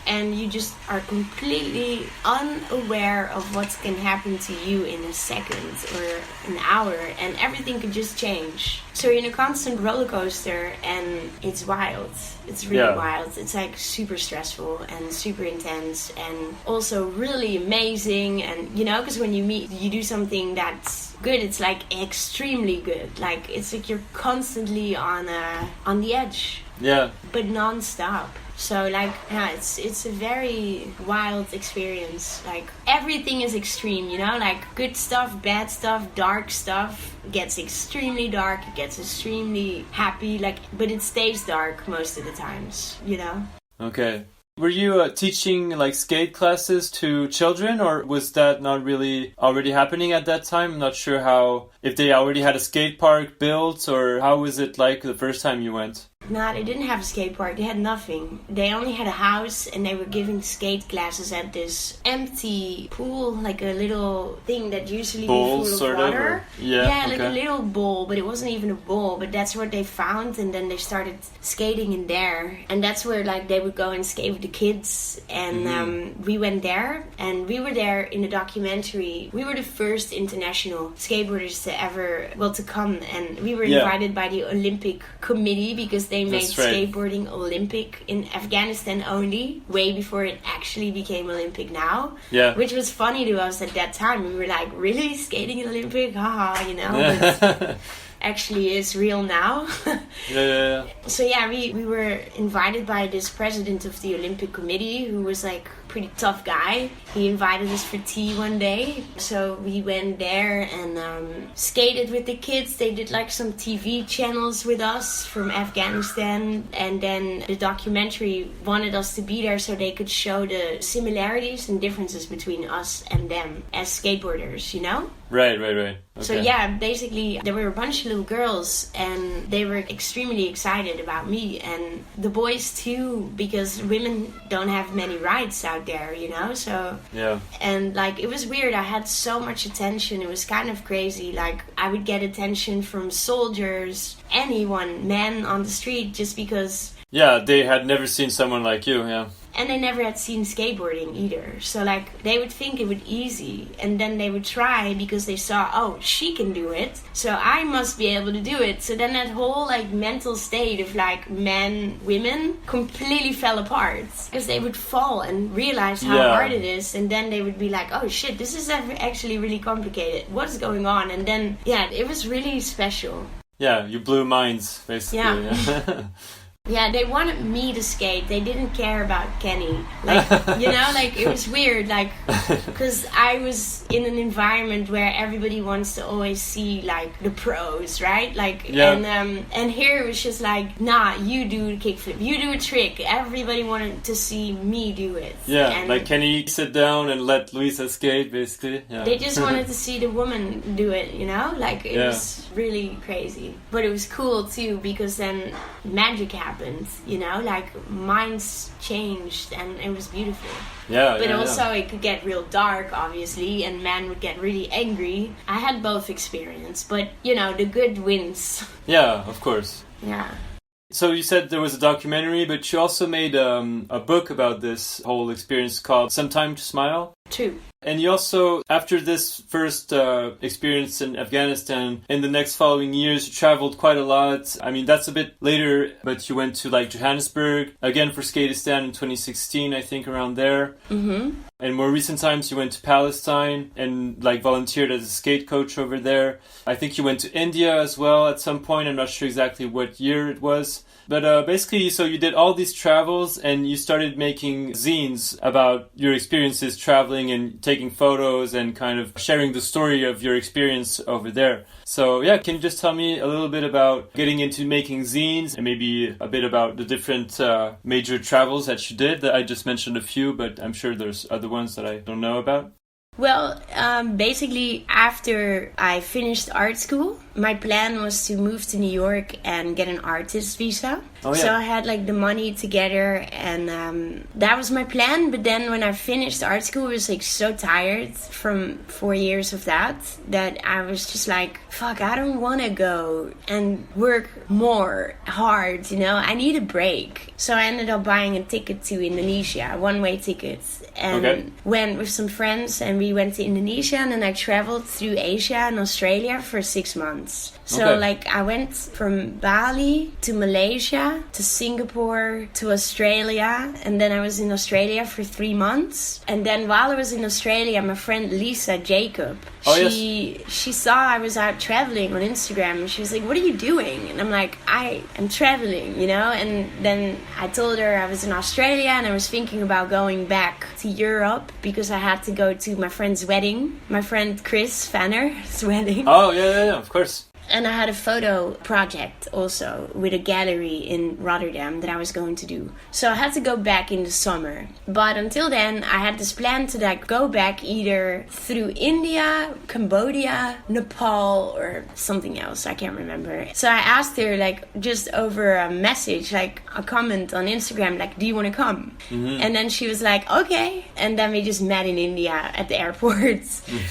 And you just are completely unaware of what can happen to you in a second or an hour, and everything could just change. So you're in a constant roller coaster, and it's wild. It's really wild. It's like super stressful and super intense, and also really amazing. And you know, because when you do something that's good, it's like extremely good. Like, it's like you're constantly on the edge. Yeah. But non-stop. So like, yeah, it's a very wild experience. Like, everything is extreme, you know? Like, good stuff, bad stuff, dark stuff gets extremely dark, it gets extremely happy, like, but it stays dark most of the times, you know? Okay. Were you teaching like skate classes to children, or was that not really already happening at that time? I'm not sure if they already had a skate park built, or how was it like the first time you went? No, they didn't have a skate park. They had nothing. They only had a house, and they were giving skate classes at this empty pool, like a little thing that usually Bowl, be full sort of water. Of, yeah, like a little bowl, but it wasn't even a bowl. But that's what they found, and then they started skating in there. And that's where like they would go and skate with the kids. And we went there, and we were there in the documentary. We were the first international skateboarders to come, and we were invited by the Olympic Committee because they made skateboarding Olympic in Afghanistan only, way before it actually became Olympic now. Yeah. Which was funny to us at that time. We were like, really? Skating Olympic? Haha, you know? But actually is real now. Yeah. So yeah, we were invited by this president of the Olympic Committee, who was like pretty tough guy. He invited us for tea one day, so we went there and skated with the kids. They did like some TV channels with us from Afghanistan, and then the documentary wanted us to be there so they could show the similarities and differences between us and them as skateboarders, you know? Right. Okay. So yeah, basically there were a bunch of little girls, and they were extremely excited about me, and the boys too, because women don't have many rights out there, you know? So yeah. And like, it was weird. I had so much attention. It was kind of crazy. Like, I would get attention from soldiers, anyone, men on the street, just because. Yeah, they had never seen someone like you, yeah. And they never had seen skateboarding either. So like, they would think it would easy, and then they would try because they saw, oh, she can do it, so I must be able to do it. So then that whole like mental state of like men, women completely fell apart, because they would fall and realize how hard it is, and then they would be like, oh shit, this is actually really complicated. What's going on? And then it was really special. Yeah, you blew minds basically. Yeah. Yeah, they wanted me to skate. They didn't care about Kenny. Like, you know, like, it was weird, like, because I was in an environment where everybody wants to always see, like, the pros, right? Like, and here it was just like, nah, you do a kickflip, you do a trick. Everybody wanted to see me do it. Yeah, and like, can you sit down and let Louisa skate, basically? Yeah. They just wanted to see the woman do it, you know? Like, it was really crazy. But it was cool, too, because then magic happened. You know, like, minds changed, and it was beautiful. But also it could get real dark, obviously, and men would get really angry. I had both experience, but you know, the good wins. Yeah, of course. Yeah. So you said there was a documentary, but you also made a book about this whole experience called Some Time to Smile? True. And you also, after this first experience in Afghanistan, in the next following years, you traveled quite a lot. I mean, that's a bit later, but you went to like Johannesburg, again for Skateistan in 2016, I think, around there. Mm-hmm. In more recent times, you went to Palestine and like volunteered as a skate coach over there. I think you went to India as well at some point. I'm not sure exactly what year it was. But basically, so you did all these travels and you started making zines about your experiences traveling and taking photos and kind of sharing the story of your experience over there. So yeah, can you just tell me a little bit about getting into making zines and maybe a bit about the different major travels that you did? I just mentioned a few, but I'm sure there's other ones that I don't know about. Well, basically, after I finished art school, my plan was to move to New York and get an artist visa. Oh, yeah. So I had like the money together, and that was my plan. But then when I finished art school, I was like so tired from 4 years of that I was just like, fuck, I don't want to go and work more hard, you know? I need a break. So I ended up buying a ticket to Indonesia, a one-way ticket, and went with some friends, and we went to Indonesia, and then I traveled through Asia and Australia for 6 months. So like I went from Bali to Malaysia to Singapore to Australia, and then I was in Australia for 3 months. And then while I was in Australia, my friend Lisa Jacob, she saw I was out traveling on Instagram, and she was like, what are you doing? And I'm like, I am traveling, you know? And then I told her I was in Australia and I was thinking about going back to Europe because I had to go to my friend's wedding, my friend Chris Fanner's wedding. Oh, yeah, of course. And I had a photo project also with a gallery in Rotterdam that I was going to do. So I had to go back in the summer. But until then, I had this plan to like go back either through India, Cambodia, Nepal, or something else. I can't remember. So I asked her like just over a message, like a comment on Instagram, like, do you want to come? Mm-hmm. And then she was like, okay. And then we just met in India at the airport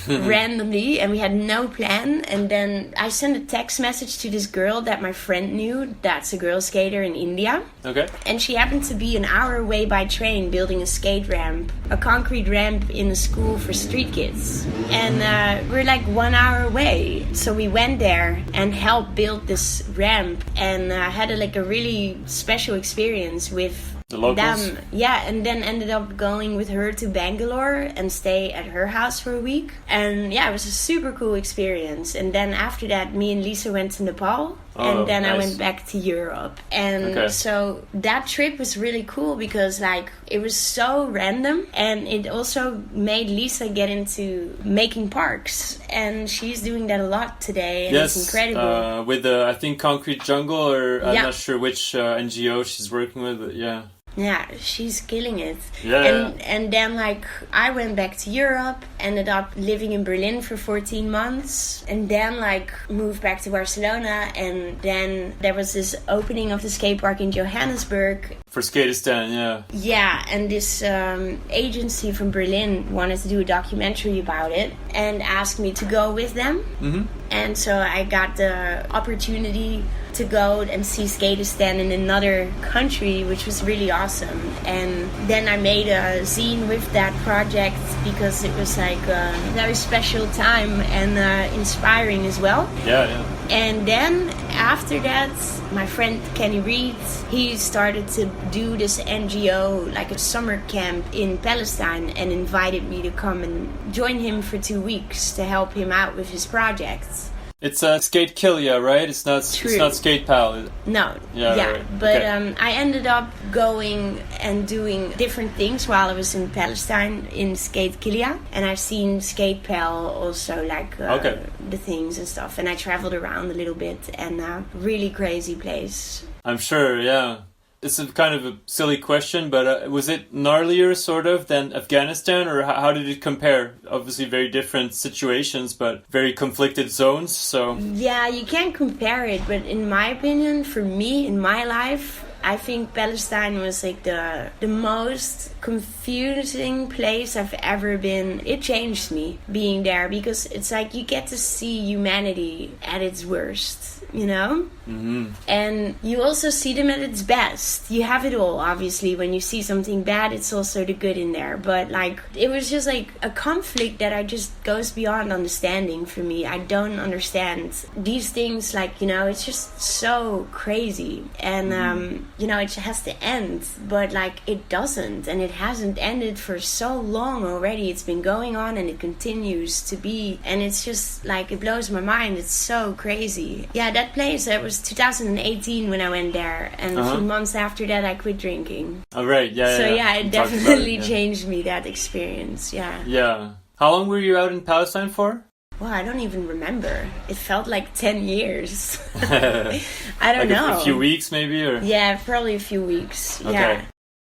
randomly, and we had no plan. And then I sent a text message to this girl that my friend knew, that's a girl skater in India. Okay. And she happened to be an hour away by train building a skate ramp, a concrete ramp in a school for street kids. And we're like 1 hour away. So we went there and helped build this ramp, and had a really special experience with the locals? Them. Yeah, and then ended up going with her to Bangalore and stay at her house for a week. And yeah, it was a super cool experience. And then after that, me and Lisa went to Nepal. And then nice. I went back to Europe. And so that trip was really cool because like it was so random, and it also made Lisa get into making parks, and she's doing that a lot today, and it's incredible. With I think Concrete Jungle, or I'm not sure which NGO she's working with, but yeah. Yeah, she's killing it. Yeah. And then like I went back to Europe, ended up living in Berlin for 14 months, and then like moved back to Barcelona, and then there was this opening of the skate park in Johannesburg. For Skateistan, yeah. Yeah, and this agency from Berlin wanted to do a documentary about it and asked me to go with them. Mm-hmm. And so I got the opportunity to go and see Skateistan in another country, which was really awesome. And then I made a zine with that project because it was like a very special time and inspiring as well. Yeah. And then after that, my friend Kenny Reed, he started to do this NGO, like a summer camp in Palestine, and invited me to come and join him for 2 weeks to help him out with his projects. It's Skate Kilia, right? It's not Skate Pal. No. Yeah. Right. But I ended up going and doing different things while I was in Palestine in Skate Kilia, and I've seen Skate Pal also, like the things and stuff. And I traveled around a little bit, and really crazy place. I'm sure. Yeah. It's a kind of a silly question, but was it gnarlier sort of than Afghanistan, or how did it compare? Obviously very different situations, but very conflicted zones, so... Yeah, you can't compare it, but in my opinion, for me, in my life, I think Palestine was like the most confusing place I've ever been. It changed me being there because it's like you get to see humanity at its worst. you know? Mm-hmm. And you also see them at its best. You have it all, obviously. When you see something bad, it's also the good in there. But like, it was just like a conflict that I just goes beyond understanding for me. I don't understand these things, like, you know, it's just so crazy. And, you know, it has to end. But like, it doesn't. And it hasn't ended for so long already. It's been going on and it continues to be. And it's just like, it blows my mind. It's so crazy. Yeah, that place, that was 2018 when I went there, and a few months after that I quit drinking. Oh, right. Yeah. So yeah, it definitely changed me, that experience. Yeah. How long were you out in Palestine for? Well, I don't even remember. It felt like 10 years. I don't know. A few weeks maybe? Or? Yeah, probably a few weeks. Okay. Yeah.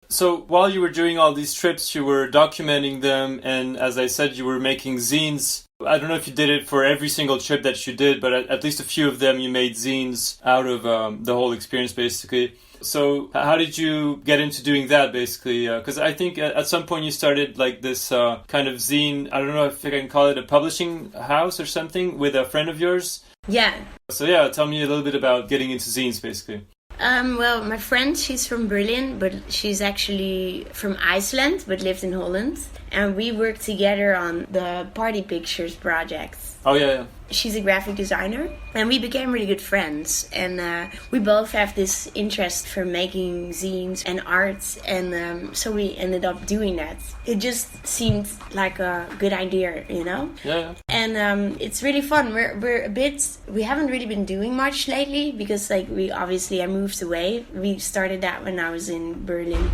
So while you were doing all these trips, you were documenting them, and as I said, you were making zines. I don't know if you did it for every single trip that you did, but at least a few of them you made zines out of the whole experience, basically. So how did you get into doing that, basically? Because I think at some point you started like this kind of zine, I don't know if I can call it a publishing house or something, with a friend of yours. Yeah. So yeah, tell me a little bit about getting into zines, basically. Well, my friend, she's from Berlin, but she's actually from Iceland, but lived in Holland. And we worked together on the Party Pictures project. Oh, yeah. She's a graphic designer, and we became really good friends. And we both have this interest for making zines and art, and so we ended up doing that. It just seemed like a good idea, you know? Yeah. And it's really fun. We haven't really been doing much lately, because like I moved away. We started that when I was in Berlin.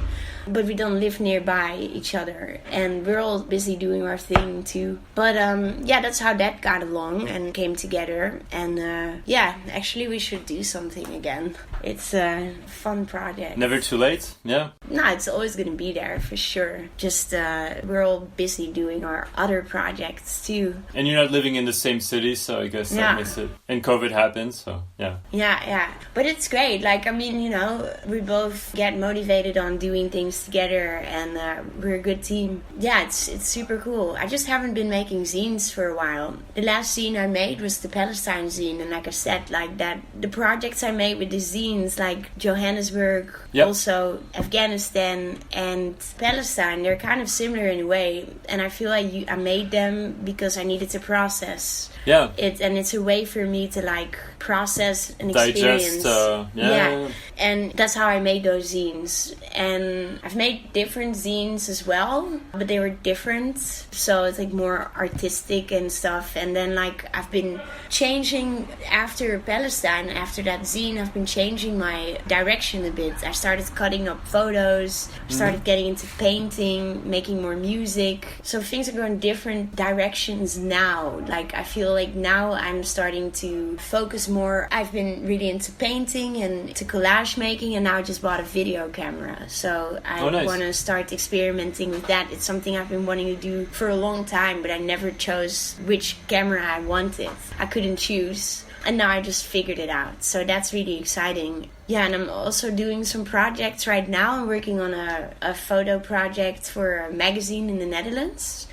But we don't live nearby each other, and we're all busy doing our thing too. But yeah, that's how that got along and came together. And yeah, actually we should do something again. It's a fun project. Never too late. Yeah. No, it's always gonna be there for sure. Just we're all busy doing our other projects too. And you're not living in the same city, so I guess that makes it. And COVID happened, so yeah. Yeah. But it's great. Like, I mean, you know, we both get motivated on doing things together, and we're a good team. Yeah, it's super cool. I just haven't been making zines for a while. The last zine I made was the Palestine zine, and like I said, like that, the projects I made with the zines, like Johannesburg, also Afghanistan and Palestine, they're kind of similar in a way, and I feel like I made them because I needed to process it, and it's a way for me to like process an experience. Digest, and that's how I made those zines. And I've made different zines as well, but they were different, so it's like more artistic and stuff. And then like I've been changing after Palestine, after that zine, I've been changing my direction a bit. I started cutting up photos, started getting into painting, making more music, so things are going different directions now. Like I feel like now I'm starting to focus more. I've been really into painting and to collage making, and now I just bought a video camera, so I want to start experimenting with that. It's something I've been wanting to do for a long time, but I never chose which camera I wanted. I couldn't choose, and now I just figured it out, so that's really exciting. Yeah, and I'm also doing some projects right now. I'm working on a photo project for a magazine in the Netherlands,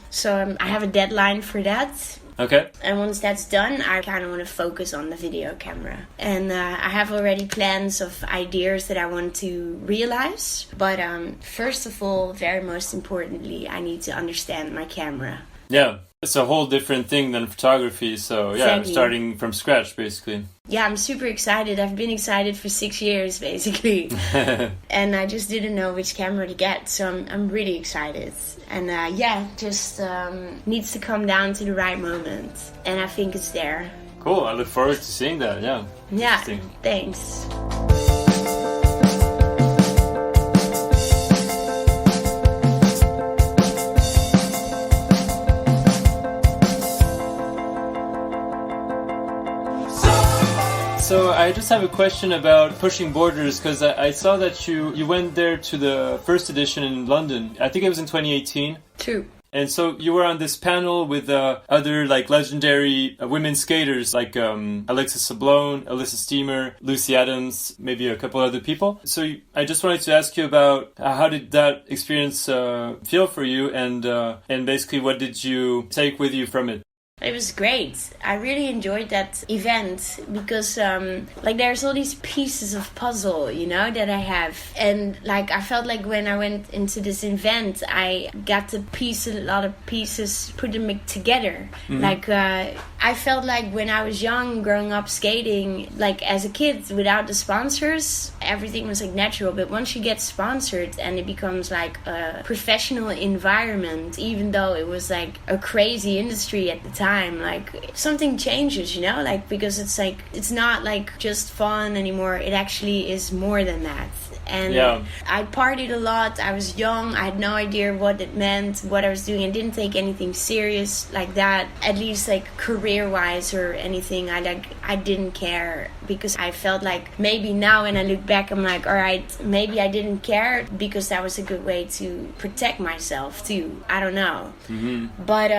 so I have a deadline for that. Okay. And once that's done, I kind of want to focus on the video camera. And I have already plans of ideas that I want to realize. But first of all, very most importantly, I need to understand my camera. Yeah, it's a whole different thing than photography. So yeah, exactly. Starting from scratch, basically. Yeah, I'm super excited. I've been excited for 6 years, basically. And I just didn't know which camera to get. So I'm really excited. And just needs to come down to the right moment. And I think it's there. Cool. I look forward to seeing that. Yeah. Yeah, thanks. So I just have a question about pushing borders, because I saw that you went there to the first edition in London. I think it was in 2018. True. And so you were on this panel with other like legendary women skaters like Alexis Sablone, Alyssa Steamer, Lucy Adams, maybe a couple other people. So I just wanted to ask you about how did that experience feel for you, and basically what did you take with you from it? It was great. I really enjoyed that event because like there's all these pieces of puzzle, you know, that I have. And like I felt like when I went into this event, I got to piece a lot of pieces, put them together. Like I felt like when I was young, growing up skating, like as a kid without the sponsors, everything was like natural. But once you get sponsored and it becomes like a professional environment, even though it was like a crazy industry at the time, like something changes, you know, like because it's like it's not like just fun anymore. It actually is more than that. And I partied a lot. I was young. I had no idea what it meant, what I was doing. I didn't take anything serious like that, at least like career-wise or anything. I didn't care because I felt like maybe now when I look back, I'm like, all right, maybe I didn't care because that was a good way to protect myself too. I don't know. But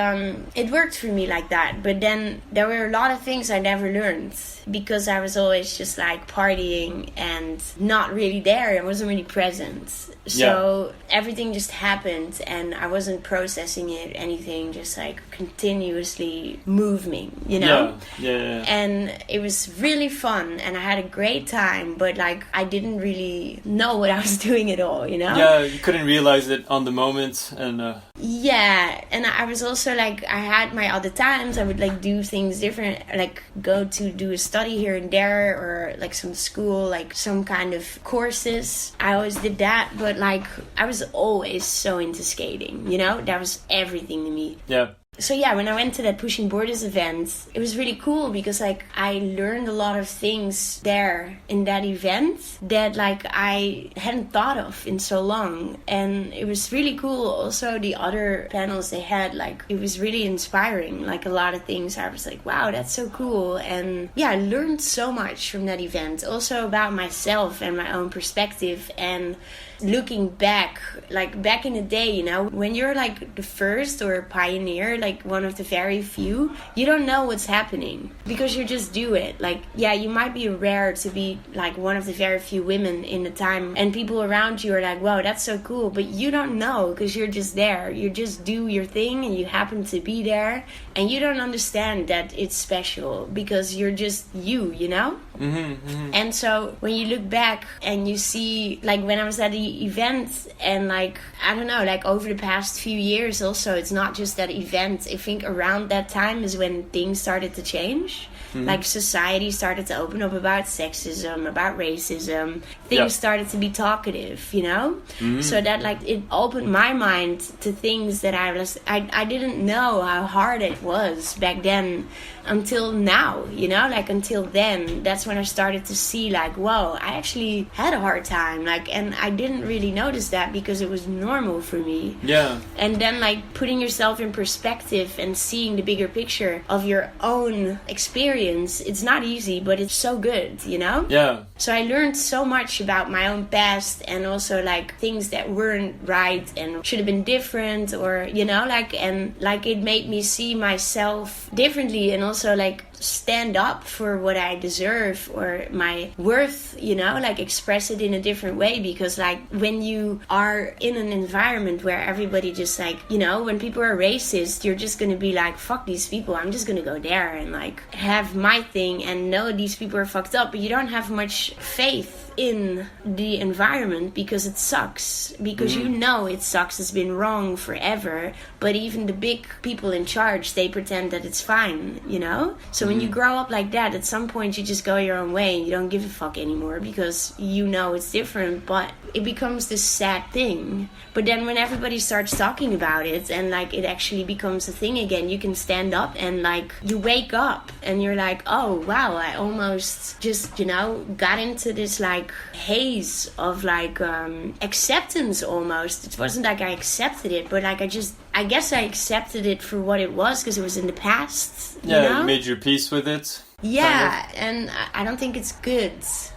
it worked for me like that. But then there were a lot of things I never learned because I was always just like partying and not really there. I wasn't really present. So everything just happened and I wasn't processing it, anything, just like continuously moving, you know? And it was really fun and I had a great time, but like I didn't really know what I was doing at all, you know? Yeah, you couldn't realize it on the moment. And yeah, and I was also like, I had my other times, I would like do things different, like go to do a study here and there or like some school, like some kind of courses. I always did that, but like I was always so into skating, you know? That was everything to me. Yeah. So yeah, when I went to that Pushing Borders event, it was really cool because like I learned a lot of things there in that event that like I hadn't thought of in so long. And it was really cool. Also the other panels they had, like it was really inspiring. Like a lot of things I was like, wow, that's so cool. And yeah, I learned so much from that event. Also about myself and my own perspective and looking back, like back in the day, you know, when you're like the first or a pioneer, like one of the very few, you don't know what's happening because you just do it. Like, yeah, you might be rare to be like one of the very few women in the time and people around you are like, wow, that's so cool, but you don't know because you're just there. You just do your thing and you happen to be there and you don't understand that it's special because you're just you know? And so when you look back and you see, like when I was at the event and like, I don't know, like over the past few years also, it's not just that event. I think around that time is when things started to change. Like society started to open up about sexism, about racism. Things started to be talkative, you know? So that like it opened my mind to things that I didn't know how hard it was back then until now, you know? Like until then, that's when I started to see like, whoa, I actually had a hard time. Like, and I didn't really notice that because it was normal for me. Yeah. And then like putting yourself in perspective and seeing the bigger picture of your own experience, it's not easy, but it's so good, you know? Yeah. So I learned so much about my own past and also like things that weren't right and should have been different or, you know, like, and like it made me see myself differently and also like stand up for what I deserve or my worth, you know, like express it in a different way because like when you are in an environment where everybody just like, you know, when people are racist, you're just gonna be like, fuck these people, I'm just gonna go there and like have my thing and know these people are fucked up, but you don't have much faith in the environment because it sucks, because you know it sucks, it's been wrong forever, but even the big people in charge, they pretend that it's fine, you know? So when you grow up like that, at some point you just go your own way and you don't give a fuck anymore because you know it's different, but it becomes this sad thing. But then when everybody starts talking about it and like it actually becomes a thing again, you can stand up and like you wake up and you're like, oh wow, I almost just, you know, got into this like haze of like acceptance almost. It wasn't like I accepted it, but like I guess I accepted it for what it was because it was in the past. You know? You made your peace with it. Yeah, kind of. And I don't think it's good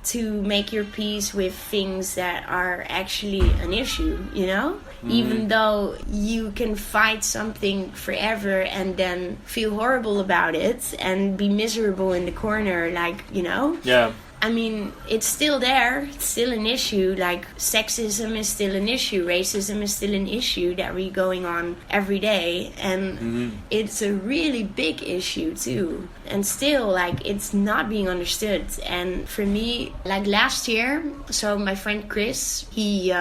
to make your peace with things that are actually an issue, you know? Even though you can fight something forever and then feel horrible about it and be miserable in the corner, like, you know? Yeah. I mean, it's still there. It's still an issue. Like, sexism is still an issue. Racism is still an issue that we're going on every day. And it's a really big issue, too. And still, like, it's not being understood. And for me, like, last year, so my friend Chris, he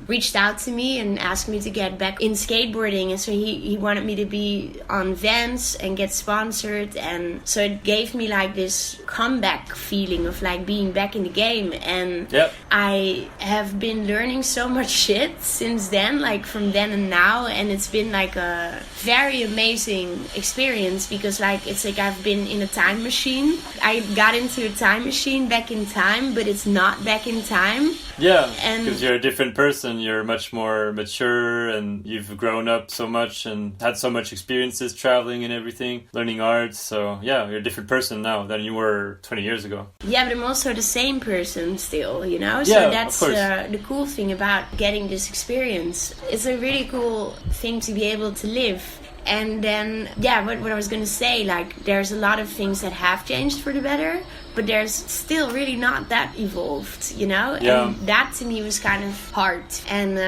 reached out to me and asked me to get back in skateboarding. And so he wanted me to be on Vans and get sponsored. And so it gave me, like, this comeback feeling of, like, being back in the game. And I have been learning so much shit since then, like from then and now, and it's been like a very amazing experience because like it's like I've been in a time machine. I got into a time machine back in time, but it's not back in time. Yeah, because you're a different person. You're much more mature and you've grown up so much and had so much experiences traveling and everything, learning art. So yeah, you're a different person now than you were 20 years ago. Yeah, but I'm also the same person still, you know? Yeah, so that's the cool thing about getting this experience. It's a really cool thing to be able to live. And then, yeah, what I was going to say, like, there's a lot of things that have changed for the better, but there's still really not that evolved, you know? Yeah. And that to me was kind of hard. And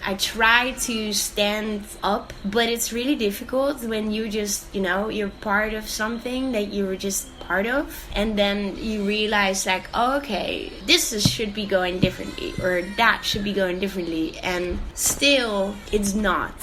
I try to stand up, but it's really difficult when you just, you know, you're part of something that you were just part of, and then you realize like, oh, okay, should be going differently, or that should be going differently, and still it's not.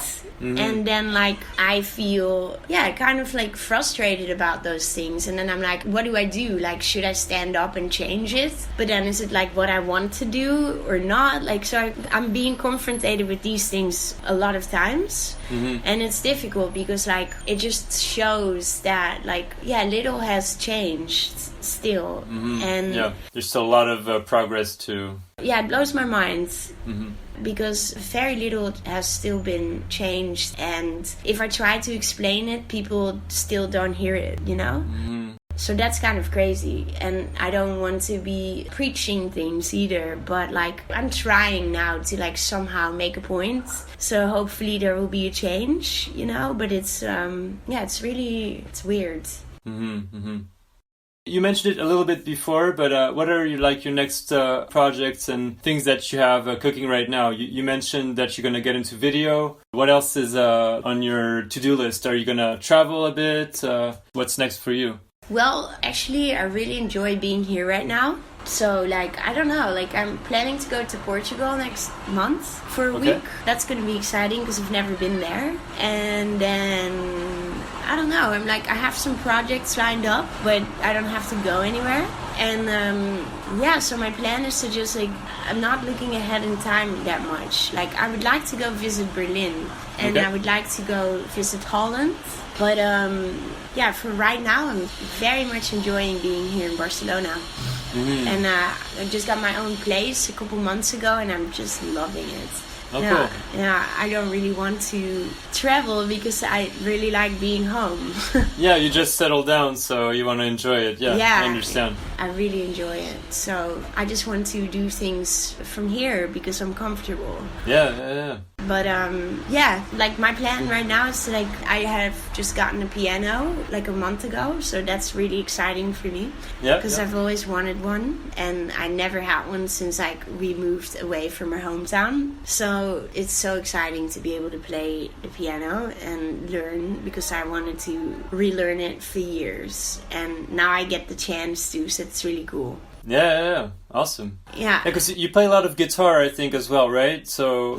And then like I feel kind of like frustrated about those things, and then I'm like, what do I do? Like, should I stand up and change it? But then is it like what I want to do or not? Like, so I'm being confronted with these things a lot of times. And it's difficult because like it just shows that like little has changed still. And there's still a lot of progress to it blows my mind. Because very little has still been changed, and if I try to explain it, people still don't hear it, you know? So that's kind of crazy, and I don't want to be preaching things either, but like I'm trying now to like somehow make a point, so hopefully there will be a change, you know? But it's it's weird. You mentioned it a little bit before, but what are your next projects and things that you have cooking right now? You mentioned that you're going to get into video. What else is on your to-do list? Are you going to travel a bit? What's next for you? Well, actually, I really enjoy being here right now. So, like, I don't know, like, I'm planning to go to Portugal next month for a week. That's going to be exciting because I've never been there. And then, I don't know, I'm like, I have some projects lined up, but I don't have to go anywhere. And, so my plan is to just, like, I'm not looking ahead in time that much. Like, I would like to go visit Berlin, and I would like to go visit Holland. But, for right now, I'm very much enjoying being here in Barcelona. And I just got my own place a couple months ago, and I'm just loving it. Cool. Yeah, I don't really want to travel because I really like being home. You just settled down, so you want to enjoy it. Yeah, I understand. I really enjoy it. So I just want to do things from here because I'm comfortable. Yeah. But like my plan right now is to, like, I have just gotten a piano like a month ago, so that's really exciting for me. Because I've always wanted one, and I never had one since like we moved away from our hometown. So it's so exciting to be able to play the piano and learn, because I wanted to relearn it for years, and now I get the chance to, so it's really cool. Yeah, awesome. Yeah, because you play a lot of guitar, I think, as well, right? So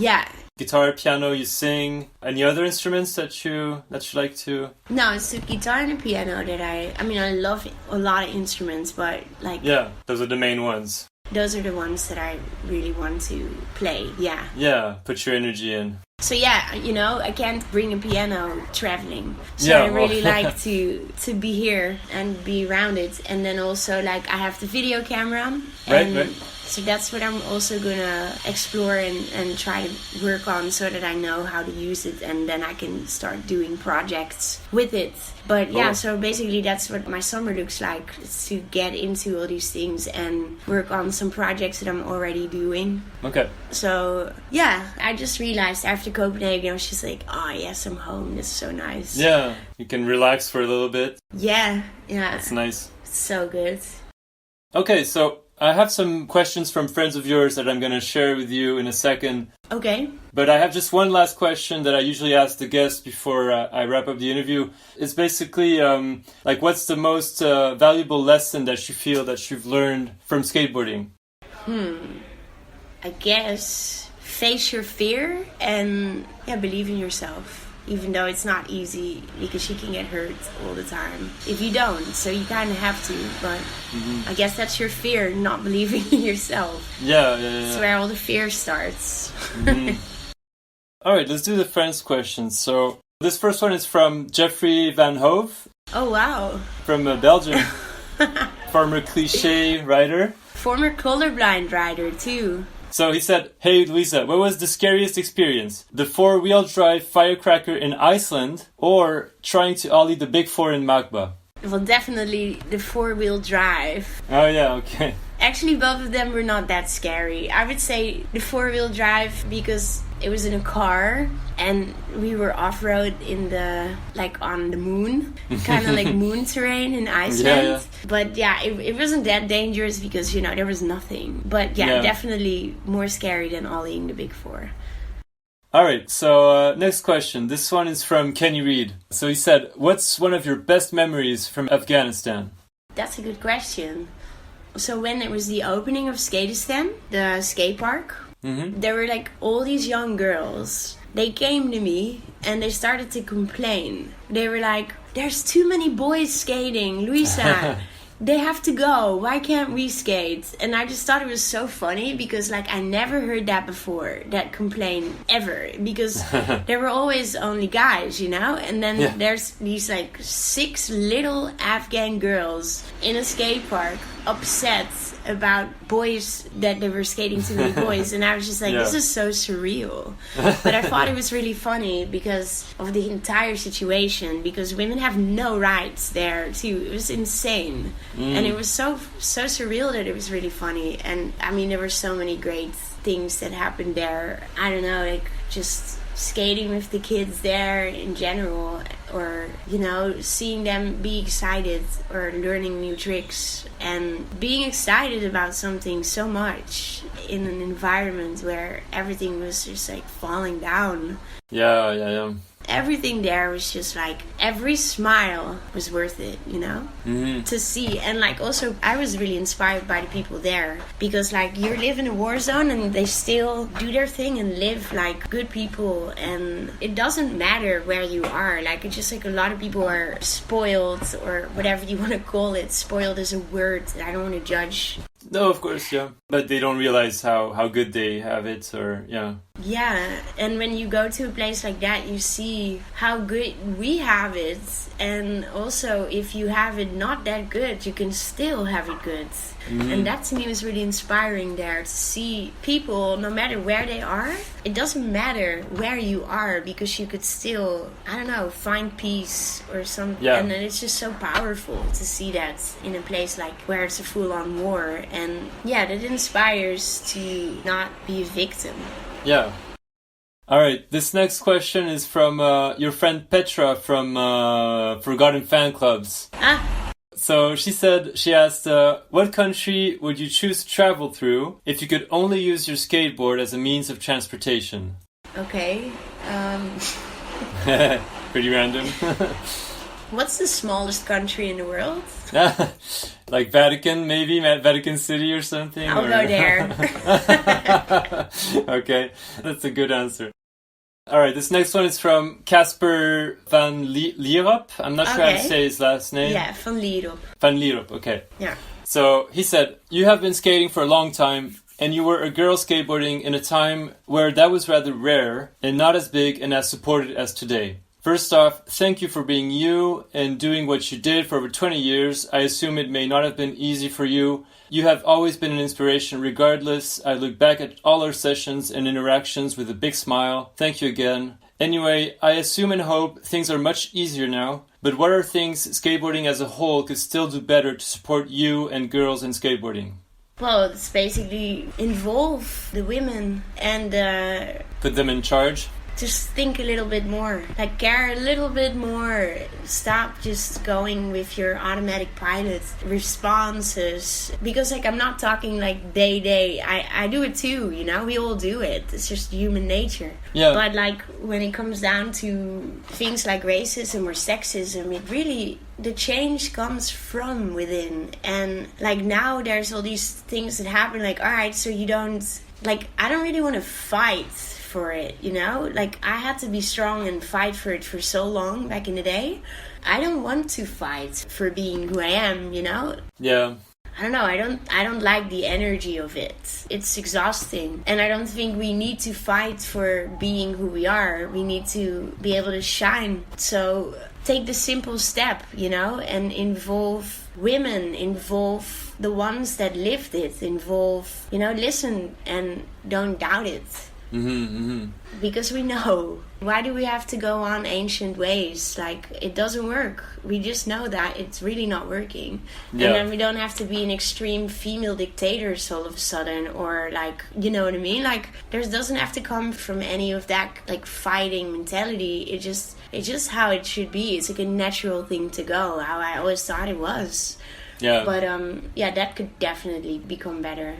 guitar, piano, you sing. Any other instruments that you like to? No, it's the guitar and the piano that I love a lot of instruments, but like those are the main ones. Those are the ones that I really want to play. Yeah, put your energy in. So I can't bring a piano traveling. So I really like to be here and be around it. And then also, like, I have the video camera. Right. So that's what I'm also gonna explore and try to work on, so that I know how to use it, and then I can start doing projects with it. But so basically that's what my summer looks like, is to get into all these things and work on some projects that I'm already doing. Okay. So I just realized after Copenhagen, I was just like, oh yes, I'm home. This is so nice. Yeah, you can relax for a little bit. Yeah. That's nice. It's so good. Okay, so I have some questions from friends of yours that I'm going to share with you in a second. Okay. But I have just one last question that I usually ask the guests before I wrap up the interview. It's basically like, what's the most valuable lesson that you feel that you've learned from skateboarding? I guess face your fear and believe in yourself. Even though it's not easy because you can get hurt all the time if you don't. So you kind of have to. But I guess that's your fear, not believing in yourself. Yeah. That's where all the fear starts. All right, let's do the friends questions. So this first one is from Jeffrey Van Hove. Oh, wow. From Belgium. Former cliché rider. Former colorblind rider, too. So he said, "Hey Louisa, what was the scariest experience? The 4-wheel drive firecracker in Iceland or trying to ollie the Big Four in Magba?" Well, definitely the 4-wheel drive. Oh yeah, okay. Actually, both of them were not that scary. I would say the 4-wheel drive because it was in a car and we were off-road in the, like on the moon, kind of like moon terrain in Iceland. Yeah. But yeah, it wasn't that dangerous because, you know, there was nothing. But yeah, definitely more scary than ollieing the Big Four. All right, so next question. This one is from Kenny Reed. So he said, what's one of your best memories from Afghanistan? That's a good question. So when it was the opening of Skateistan, the skate park, there were like all these young girls. They came to me and they started to complain. They were like, "There's too many boys skating, Louisa. They have to go. Why can't we skate?" And I just thought it was so funny because like I never heard that before, that complaint ever. Because there were always only guys, you know? And then there's these like 6 little Afghan girls in a skate park upset about boys, that they were skating too many boys. And I was just like, this is so surreal. But I thought it was really funny because of the entire situation, because women have no rights there too. It was insane. And it was so surreal that it was really funny. And I mean, there were so many great things that happened there. I don't know, like just skating with the kids there in general, or you know, seeing them be excited or learning new tricks and being excited about something so much in an environment where everything was just like falling down. Yeah. Everything there was just like, every smile was worth it, you know, to see. And like also I was really inspired by the people there, because like you live in a war zone and they still do their thing and live like good people, and it doesn't matter where you are. Like it's just like a lot of people are spoiled, or whatever you want to call it. Spoiled is a word that I don't want to judge. No, of course, yeah. But they don't realize how good they have it, or Yeah, and when you go to a place like that, you see how good we have it. And also, if you have it not that good, you can still have it good. And that to me was really inspiring there, to see people, no matter where they are, it doesn't matter where you are, because you could still, I don't know, find peace or something. And then it's just so powerful to see that in a place like where it's a full-on war. And yeah, that inspires to not be a victim. Yeah. All right, this next question is from your friend Petra from Forgotten Fan Clubs. So she asked, what country would you choose to travel through if you could only use your skateboard as a means of transportation? Okay. Pretty random. What's the smallest country in the world? Like Vatican, maybe? Vatican City or something? I'll go there. Okay, that's a good answer. All right, this next one is from Casper van Lierop. I'm not sure how to say his last name. Yeah, van Lierop. Van Lierop, okay. Yeah. So he said, you have been skating for a long time, and you were a girl skateboarding in a time where that was rather rare and not as big and as supported as today. First off, thank you for being you and doing what you did for over 20 years. I assume it may not have been easy for you. You have always been an inspiration regardless. I look back at all our sessions and interactions with a big smile. Thank you again. Anyway, I assume and hope things are much easier now. But what are things skateboarding as a whole could still do better to support you and girls in skateboarding? Well, it's basically involve the women and... put them in charge? just think a little bit more. Like, care a little bit more. Stop just going with your automatic pilot responses. Because, like, I'm not talking, like, day. I do it too, you know? We all do it. It's just human nature. Yeah. But, like, when it comes down to things like racism or sexism, it really... the change comes from within. And, like, now there's all these things that happen. Like, alright, so you don't... Like, I don't really want to fight for it, you know? Like, I had to be strong and fight for it for so long back in the day. I don't want to fight for being who I am, you know? Yeah. I don't know, I don't like the energy of it. It's exhausting. And I don't think we need to fight for being who we are. We need to be able to shine. So take the simple step, you know, and involve women, involve the ones that lived it, involve, you know, listen and don't doubt it. Because we know. Why do we have to go on ancient ways? Like, it doesn't work. We just know that it's really not working. Yeah. And then we don't have to be an extreme female dictators all of a sudden, or like, you know what I mean? Like, there doesn't have to come from any of that, like, fighting mentality. It's just how it should be. It's like a natural thing to go, how I always thought it was. Yeah. But yeah, that could definitely become better.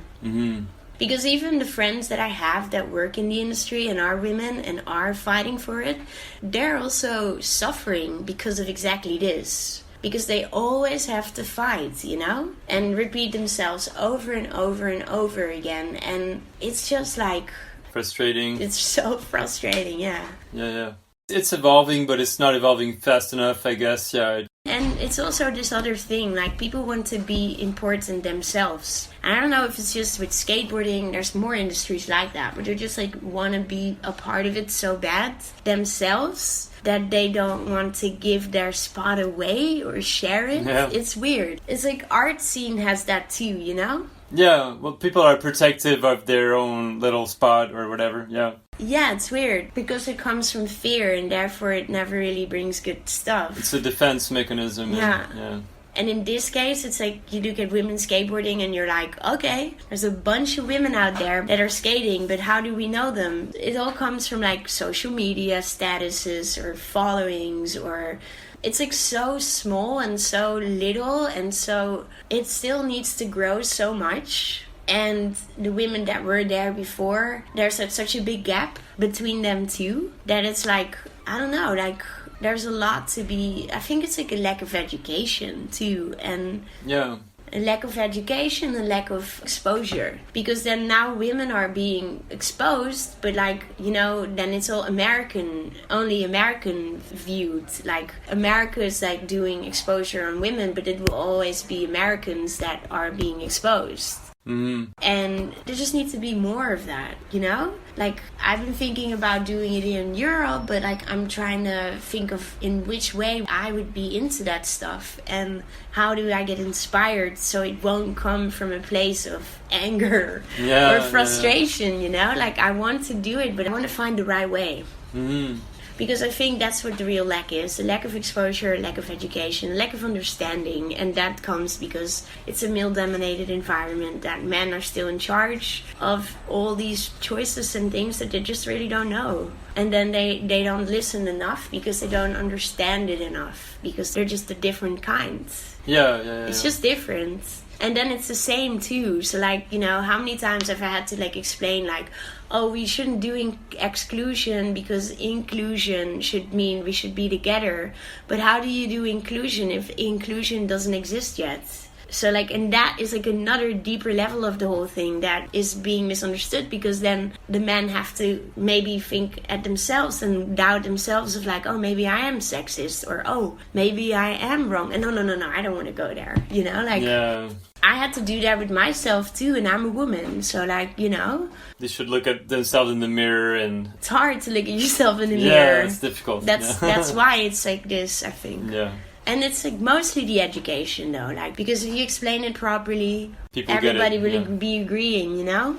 Because even the friends that I have that work in the industry and are women and are fighting for it, they're also suffering because of exactly this. Because they always have to fight, you know? And repeat themselves over and over and over again. And it's just like... frustrating. It's so frustrating, yeah. Yeah. It's evolving, but it's not evolving fast enough, I guess, yeah. And it's also this other thing, like, people want to be important themselves. And I don't know if it's just with skateboarding, there's more industries like that, but they just, like, want to be a part of it so bad themselves that they don't want to give their spot away or share it. Yeah. It's weird. It's like art scene has that too, you know? Yeah, well, people are protective of their own little spot or whatever, yeah. Yeah, it's weird because it comes from fear and therefore it never really brings good stuff. It's a defense mechanism. Yeah. And in this case, it's like you look at women skateboarding and you're like, okay, there's a bunch of women out there that are skating, but how do we know them? It all comes from like social media statuses or followings, or it's like so small and so little, and so it still needs to grow so much. And the women that were there before, there's such a big gap between them too, that it's like, I don't know, like there's a lot to be, I think it's like a lack of education too, and yeah, a lack of education, a lack of exposure, because then now women are being exposed, but like, you know, then it's all American, only American viewed, like America is like doing exposure on women, but it will always be Americans that are being exposed. Mm-hmm. And there just needs to be more of that, you know? Like, I've been thinking about doing it in Europe, but like I'm trying to think of in which way I would be into that stuff and how do I get inspired so it won't come from a place of anger or frustration, you know? Like, I want to do it, but I want to find the right way. Mm-hmm. Because I think that's what the real lack is. The lack of exposure, lack of education, lack of understanding. And that comes because it's a male-dominated environment, that men are still in charge of all these choices and things that they just really don't know. And then they don't listen enough because they don't understand it enough. Because they're just a different kind. Yeah. It's just different. And then it's the same too. So like, you know, how many times have I had to like explain like, oh, we shouldn't do exclusion because inclusion should mean we should be together. But how do you do inclusion if inclusion doesn't exist yet? So like, and that is like another deeper level of the whole thing that is being misunderstood, because then the men have to maybe think at themselves and doubt themselves of like, oh, maybe I am sexist, or oh, maybe I am wrong. And no, I don't want to go there. You know, like, yeah. I had to do that with myself too, and I'm a woman. So like, you know, they should look at themselves in the mirror, and it's hard to look at yourself in the mirror. Yeah, it's difficult. That's why it's like this, I think. Yeah. And it's like mostly the education though, like, because if you explain it properly, people everybody get it, will be agreeing, you know?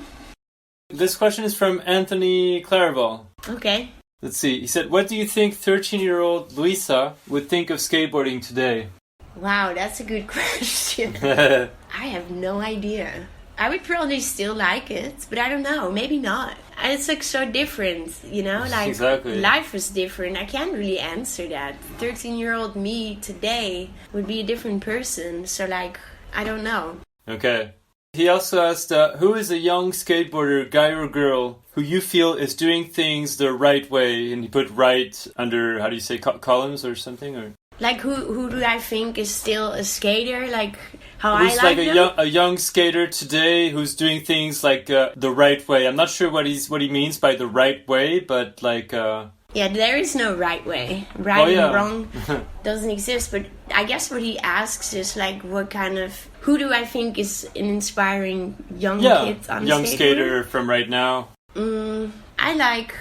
This question is from Anthony Clairval. Okay. Let's see. He said, what do you think 13-year-old Louisa would think of skateboarding today? Wow, that's a good question. I have no idea. I would probably still like it, but I don't know, maybe not. It's like so different, like Exactly. life is different. I can't really answer that. 13-year-old me today would be a different person, so like, I don't know. Okay. He also asked, who is a young skateboarder, guy or girl, who you feel is doing things the right way? And he put right under, how do you say, columns or something? Or Like, who do I think is still a skater? Like, how who's I like them? a young skater today who's doing things like the right way? I'm not sure what he means by the right way, but like... Yeah, there is no right way. Right yeah. and wrong doesn't exist. But I guess what he asks is like, who do I think is an inspiring young kid on young skateboard? skater from right now. I like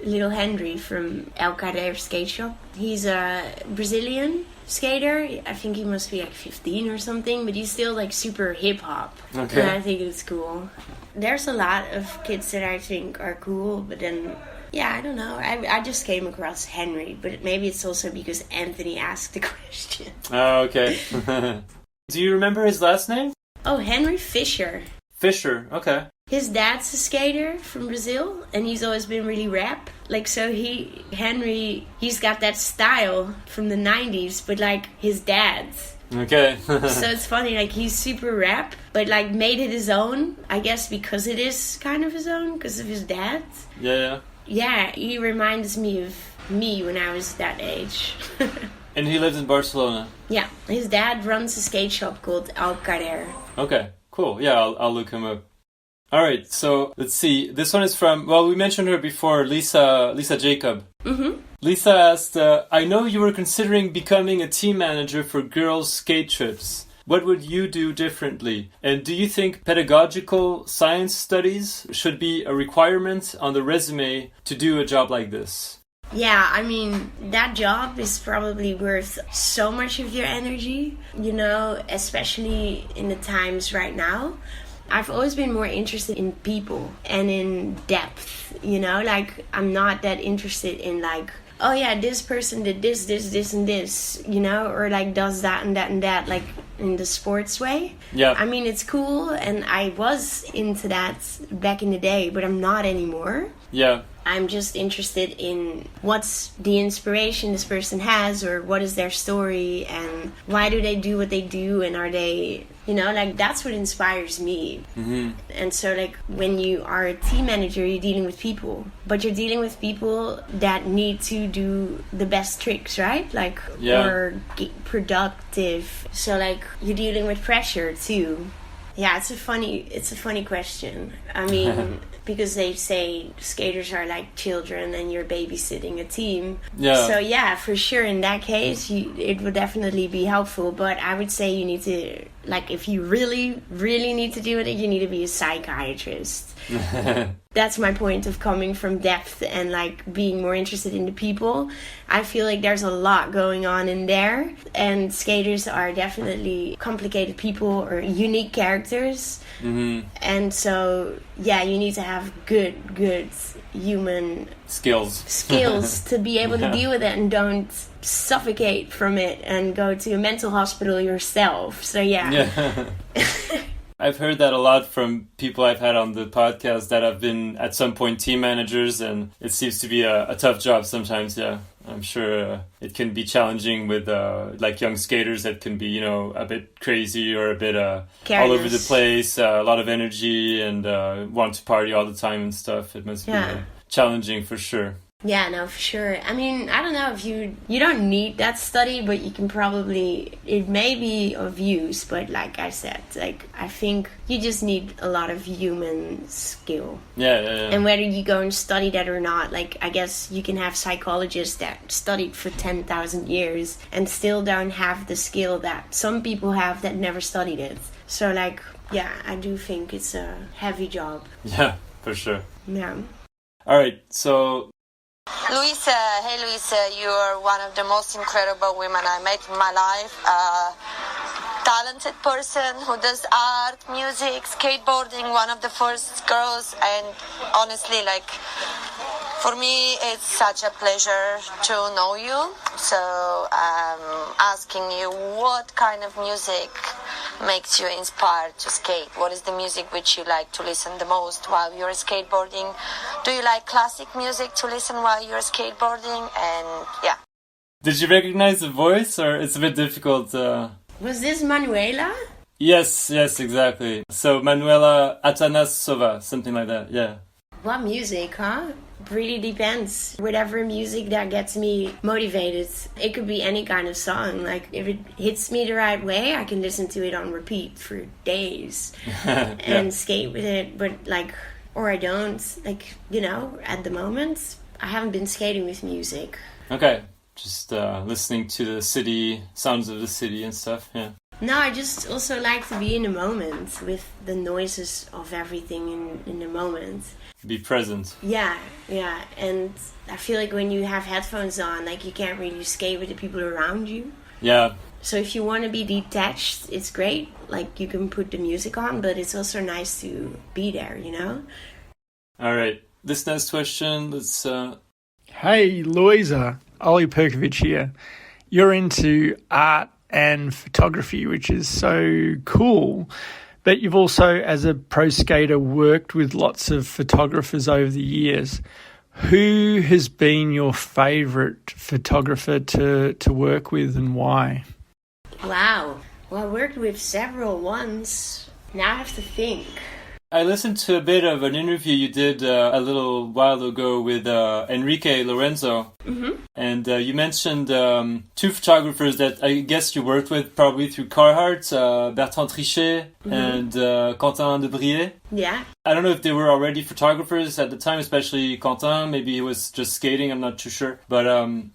little Henry from Algerian skate shop. He's a Brazilian skater. I think he must be like 15 or something, but he's still like super hip hop. Okay. And I think it's cool. There's a lot of kids that I think are cool, but then... Yeah, I don't know. I just came across Henry, but maybe it's also because Anthony asked the question. Oh, okay. Do you remember his last name? Oh, Henry Fisher. Fisher, okay. His dad's a skater from Brazil, and he's always been really rap. Like, so he's got that style from the 90s, but like his dad's. Okay. So it's funny, like he's super rap, but like made it his own, I guess because it is kind of his own, because of his dad. Yeah. Yeah, he reminds me of me when I was that age. And he lives in Barcelona? Yeah, his dad runs a skate shop called Algerian. Okay, cool. Yeah, I'll look him up. Alright, so let's see. This one is from, well, we mentioned her before, Lisa Jacob. Mm-hmm. Lisa asked, I know you were considering becoming a team manager for girls' skate trips. What would you do differently? And do you think pedagogical science studies should be a requirement on the resume to do a job like this? Yeah, I mean, that job is probably worth so much of your energy, especially in the times right now. I've always been more interested in people and in depth, like I'm not that interested in like, oh yeah, this person did this, and this, or like does that and that and that, like in the sports way. Yeah. I mean, it's cool, and I was into that back in the day, but I'm not anymore. Yeah. I'm just interested in what's the inspiration this person has, or what is their story, and why do they do what they do, and are they, like that's what inspires me. Mm-hmm. And so like when you are a team manager, you're dealing with people, but you're dealing with people that need to do the best tricks, right? Like, or get productive. So like you're dealing with pressure too. Yeah, it's a funny question. I mean, because they say skaters are like children and you're babysitting a team. Yeah. So yeah, for sure, in that case, it would definitely be helpful. But I would say you need to, like, if you really, really need to do it, you need to be a psychiatrist. That's my point of coming from depth and like being more interested in the people. I feel like there's a lot going on in there, and skaters are definitely complicated people or unique characters. Mm-hmm. And so yeah, you need to have good human skills to be able to deal with it and don't suffocate from it and go to a mental hospital yourself. So yeah. I've heard that a lot from people I've had on the podcast that have been at some point team managers, and it seems to be a tough job sometimes. Yeah, I'm sure it can be challenging with like young skaters that can be, a bit crazy or a bit all over the place, a lot of energy and want to party all the time and stuff. It must be challenging for sure. Yeah, no, for sure. I mean, I don't know if you don't need that study, but you can probably, it may be of use, but like I said, like I think you just need a lot of human skill. Yeah. And whether you go and study that or not, like I guess you can have psychologists that studied for 10,000 years and still don't have the skill that some people have that never studied it. So like, yeah, I do think it's a heavy job. Yeah, for sure. Yeah. All right, so... Louisa, hey Louisa, you are one of the most incredible women I met in my life. Talented person who does art, music, skateboarding, one of the first girls, and honestly, like, for me, it's such a pleasure to know you. So I'm asking you, what kind of music makes you inspired to skate? What is the music which you like to listen the most while you're skateboarding? Do you like classic music to listen while you're skateboarding? And yeah. Did you recognize the voice, or it's a bit difficult? Was this Manuela? Yes, exactly. So Manuela Atanasova, something like that, yeah. What music, huh? Really depends. Whatever music that gets me motivated. It could be any kind of song. Like, if it hits me the right way, I can listen to it on repeat for days and skate with it. But, like, or I don't. Like, you know, at the moment, I haven't been skating with music. Okay, just listening to the city, sounds of the city and stuff, yeah. No, I just also like to be in the moment with the noises of everything in the moment. Be present. Yeah. And I feel like when you have headphones on, like, you can't really skate with the people around you. Yeah. So if you want to be detached, it's great. Like, you can put the music on, but it's also nice to be there, you know? All right. This next question, let's... Hey, Louisa. Ollie Perkovic here. You're into art and photography, which is so cool. But you've also, as a pro skater, worked with lots of photographers over the years. Who has been your favourite photographer to work with, and why? Wow. Well, I worked with several ones. Now I have to think. I listened to a bit of an interview you did a little while ago with Enrique Lorenzo. Mm-hmm. And you mentioned two photographers that I guess you worked with probably through Carhartt, Bertrand Trichet and Quentin de Brier. Yeah. I don't know if they were already photographers at the time, especially Quentin. Maybe he was just skating, I'm not too sure. But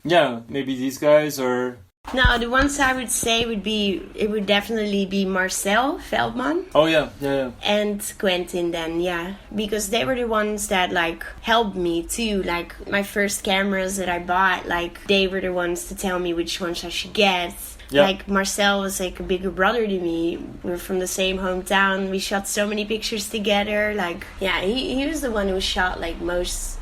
yeah, maybe these guys or... No, the ones I would say would definitely be Marcel Veldman. Oh, yeah. And Quentin then, yeah. Because they were the ones that, like, helped me too. Like, my first cameras that I bought, like, they were the ones to tell me which ones I should get. Yep. Like, Marcel was like a bigger brother to me. We're from the same hometown. We shot so many pictures together. Like, yeah, he was the one who shot, like,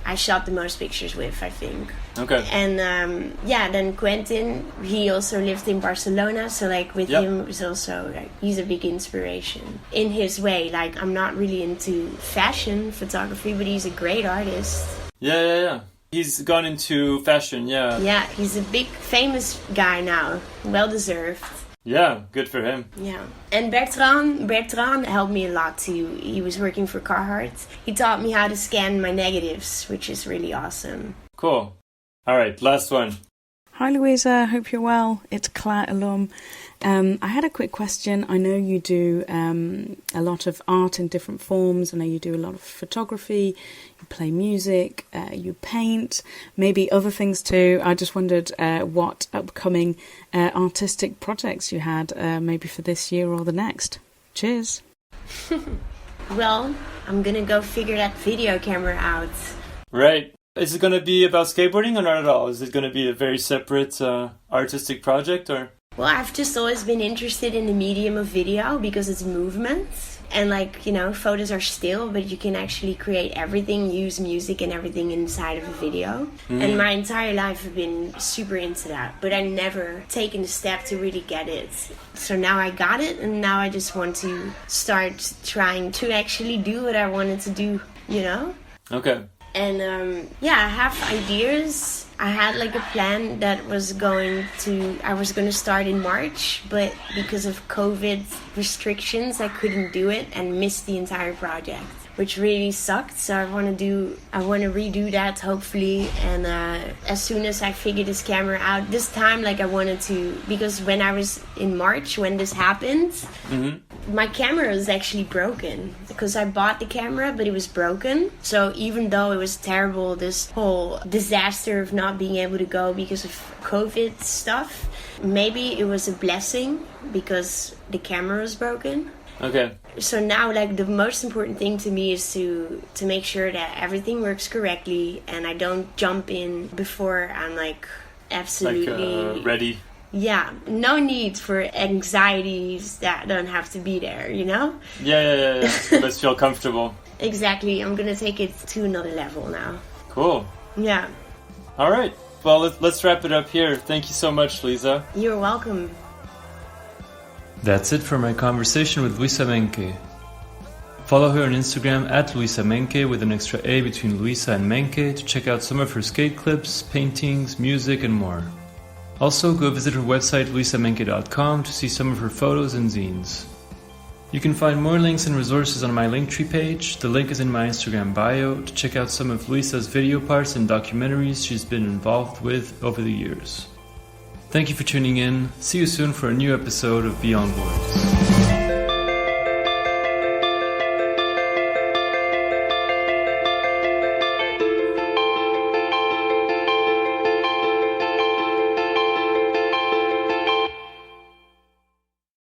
I shot the most pictures with, I think. Okay. And, yeah, then Quentin, he also lived in Barcelona. So, like, with him, it was also, like, he's a big inspiration in his way. Like, I'm not really into fashion photography, but he's a great artist. Yeah. He's gone into fashion, yeah. Yeah, he's a big, famous guy now. Well deserved. Yeah, good for him. Yeah. And Bertrand helped me a lot too. He was working for Carhartt. He taught me how to scan my negatives, which is really awesome. Cool. All right, last one. Hi Louisa, hope you're well. It's Claire Alum. I had a quick question. I know you do a lot of art in different forms. I know you do a lot of photography, you play music, you paint, maybe other things too. I just wondered what upcoming artistic projects you had, maybe for this year or the next. Cheers. Well, I'm gonna go figure that video camera out. Right. Is it going to be about skateboarding or not at all? Is it going to be a very separate artistic project or? Well, I've just always been interested in the medium of video because it's movement. And like, you know, photos are still, but you can actually create everything, use music and everything inside of a video. Mm. And my entire life I've been super into that, but I never taken the step to really get it. So now I got it, and now I just want to start trying to actually do what I wanted to do, you know? Okay. And yeah, I have ideas. I had like a plan that I was going to start in March, but because of COVID restrictions, I couldn't do it and missed the entire project, which really sucked. So I want to redo that hopefully. And as soon as I figure this camera out, this time, like I wanted to, because when I was in March, when this happened, my camera was actually broken because I bought the camera, but it was broken. So even though it was terrible, this whole disaster of not being able to go because of COVID stuff, maybe it was a blessing because the camera was broken. Okay. So now, like, the most important thing to me is to make sure that everything works correctly and I don't jump in before I'm, like, absolutely... ready. Yeah, no need for anxieties that don't have to be there, you know? Yeah. Let's feel comfortable. Exactly. I'm going to take it to another level now. Cool. Yeah. All right. Well, let's wrap it up here. Thank you so much, Lisa. You're welcome. That's it for my conversation with Louisa Menke. Follow her on Instagram at Louisa Menke with an extra A between Louisa and Menke to check out some of her skate clips, paintings, music, and more. Also, go visit her website louisamenke.com to see some of her photos and zines. You can find more links and resources on my Linktree page. The link is in my Instagram bio to check out some of Louisa's video parts and documentaries she's been involved with over the years. Thank you for tuning in. See you soon for a new episode of Beyond Words.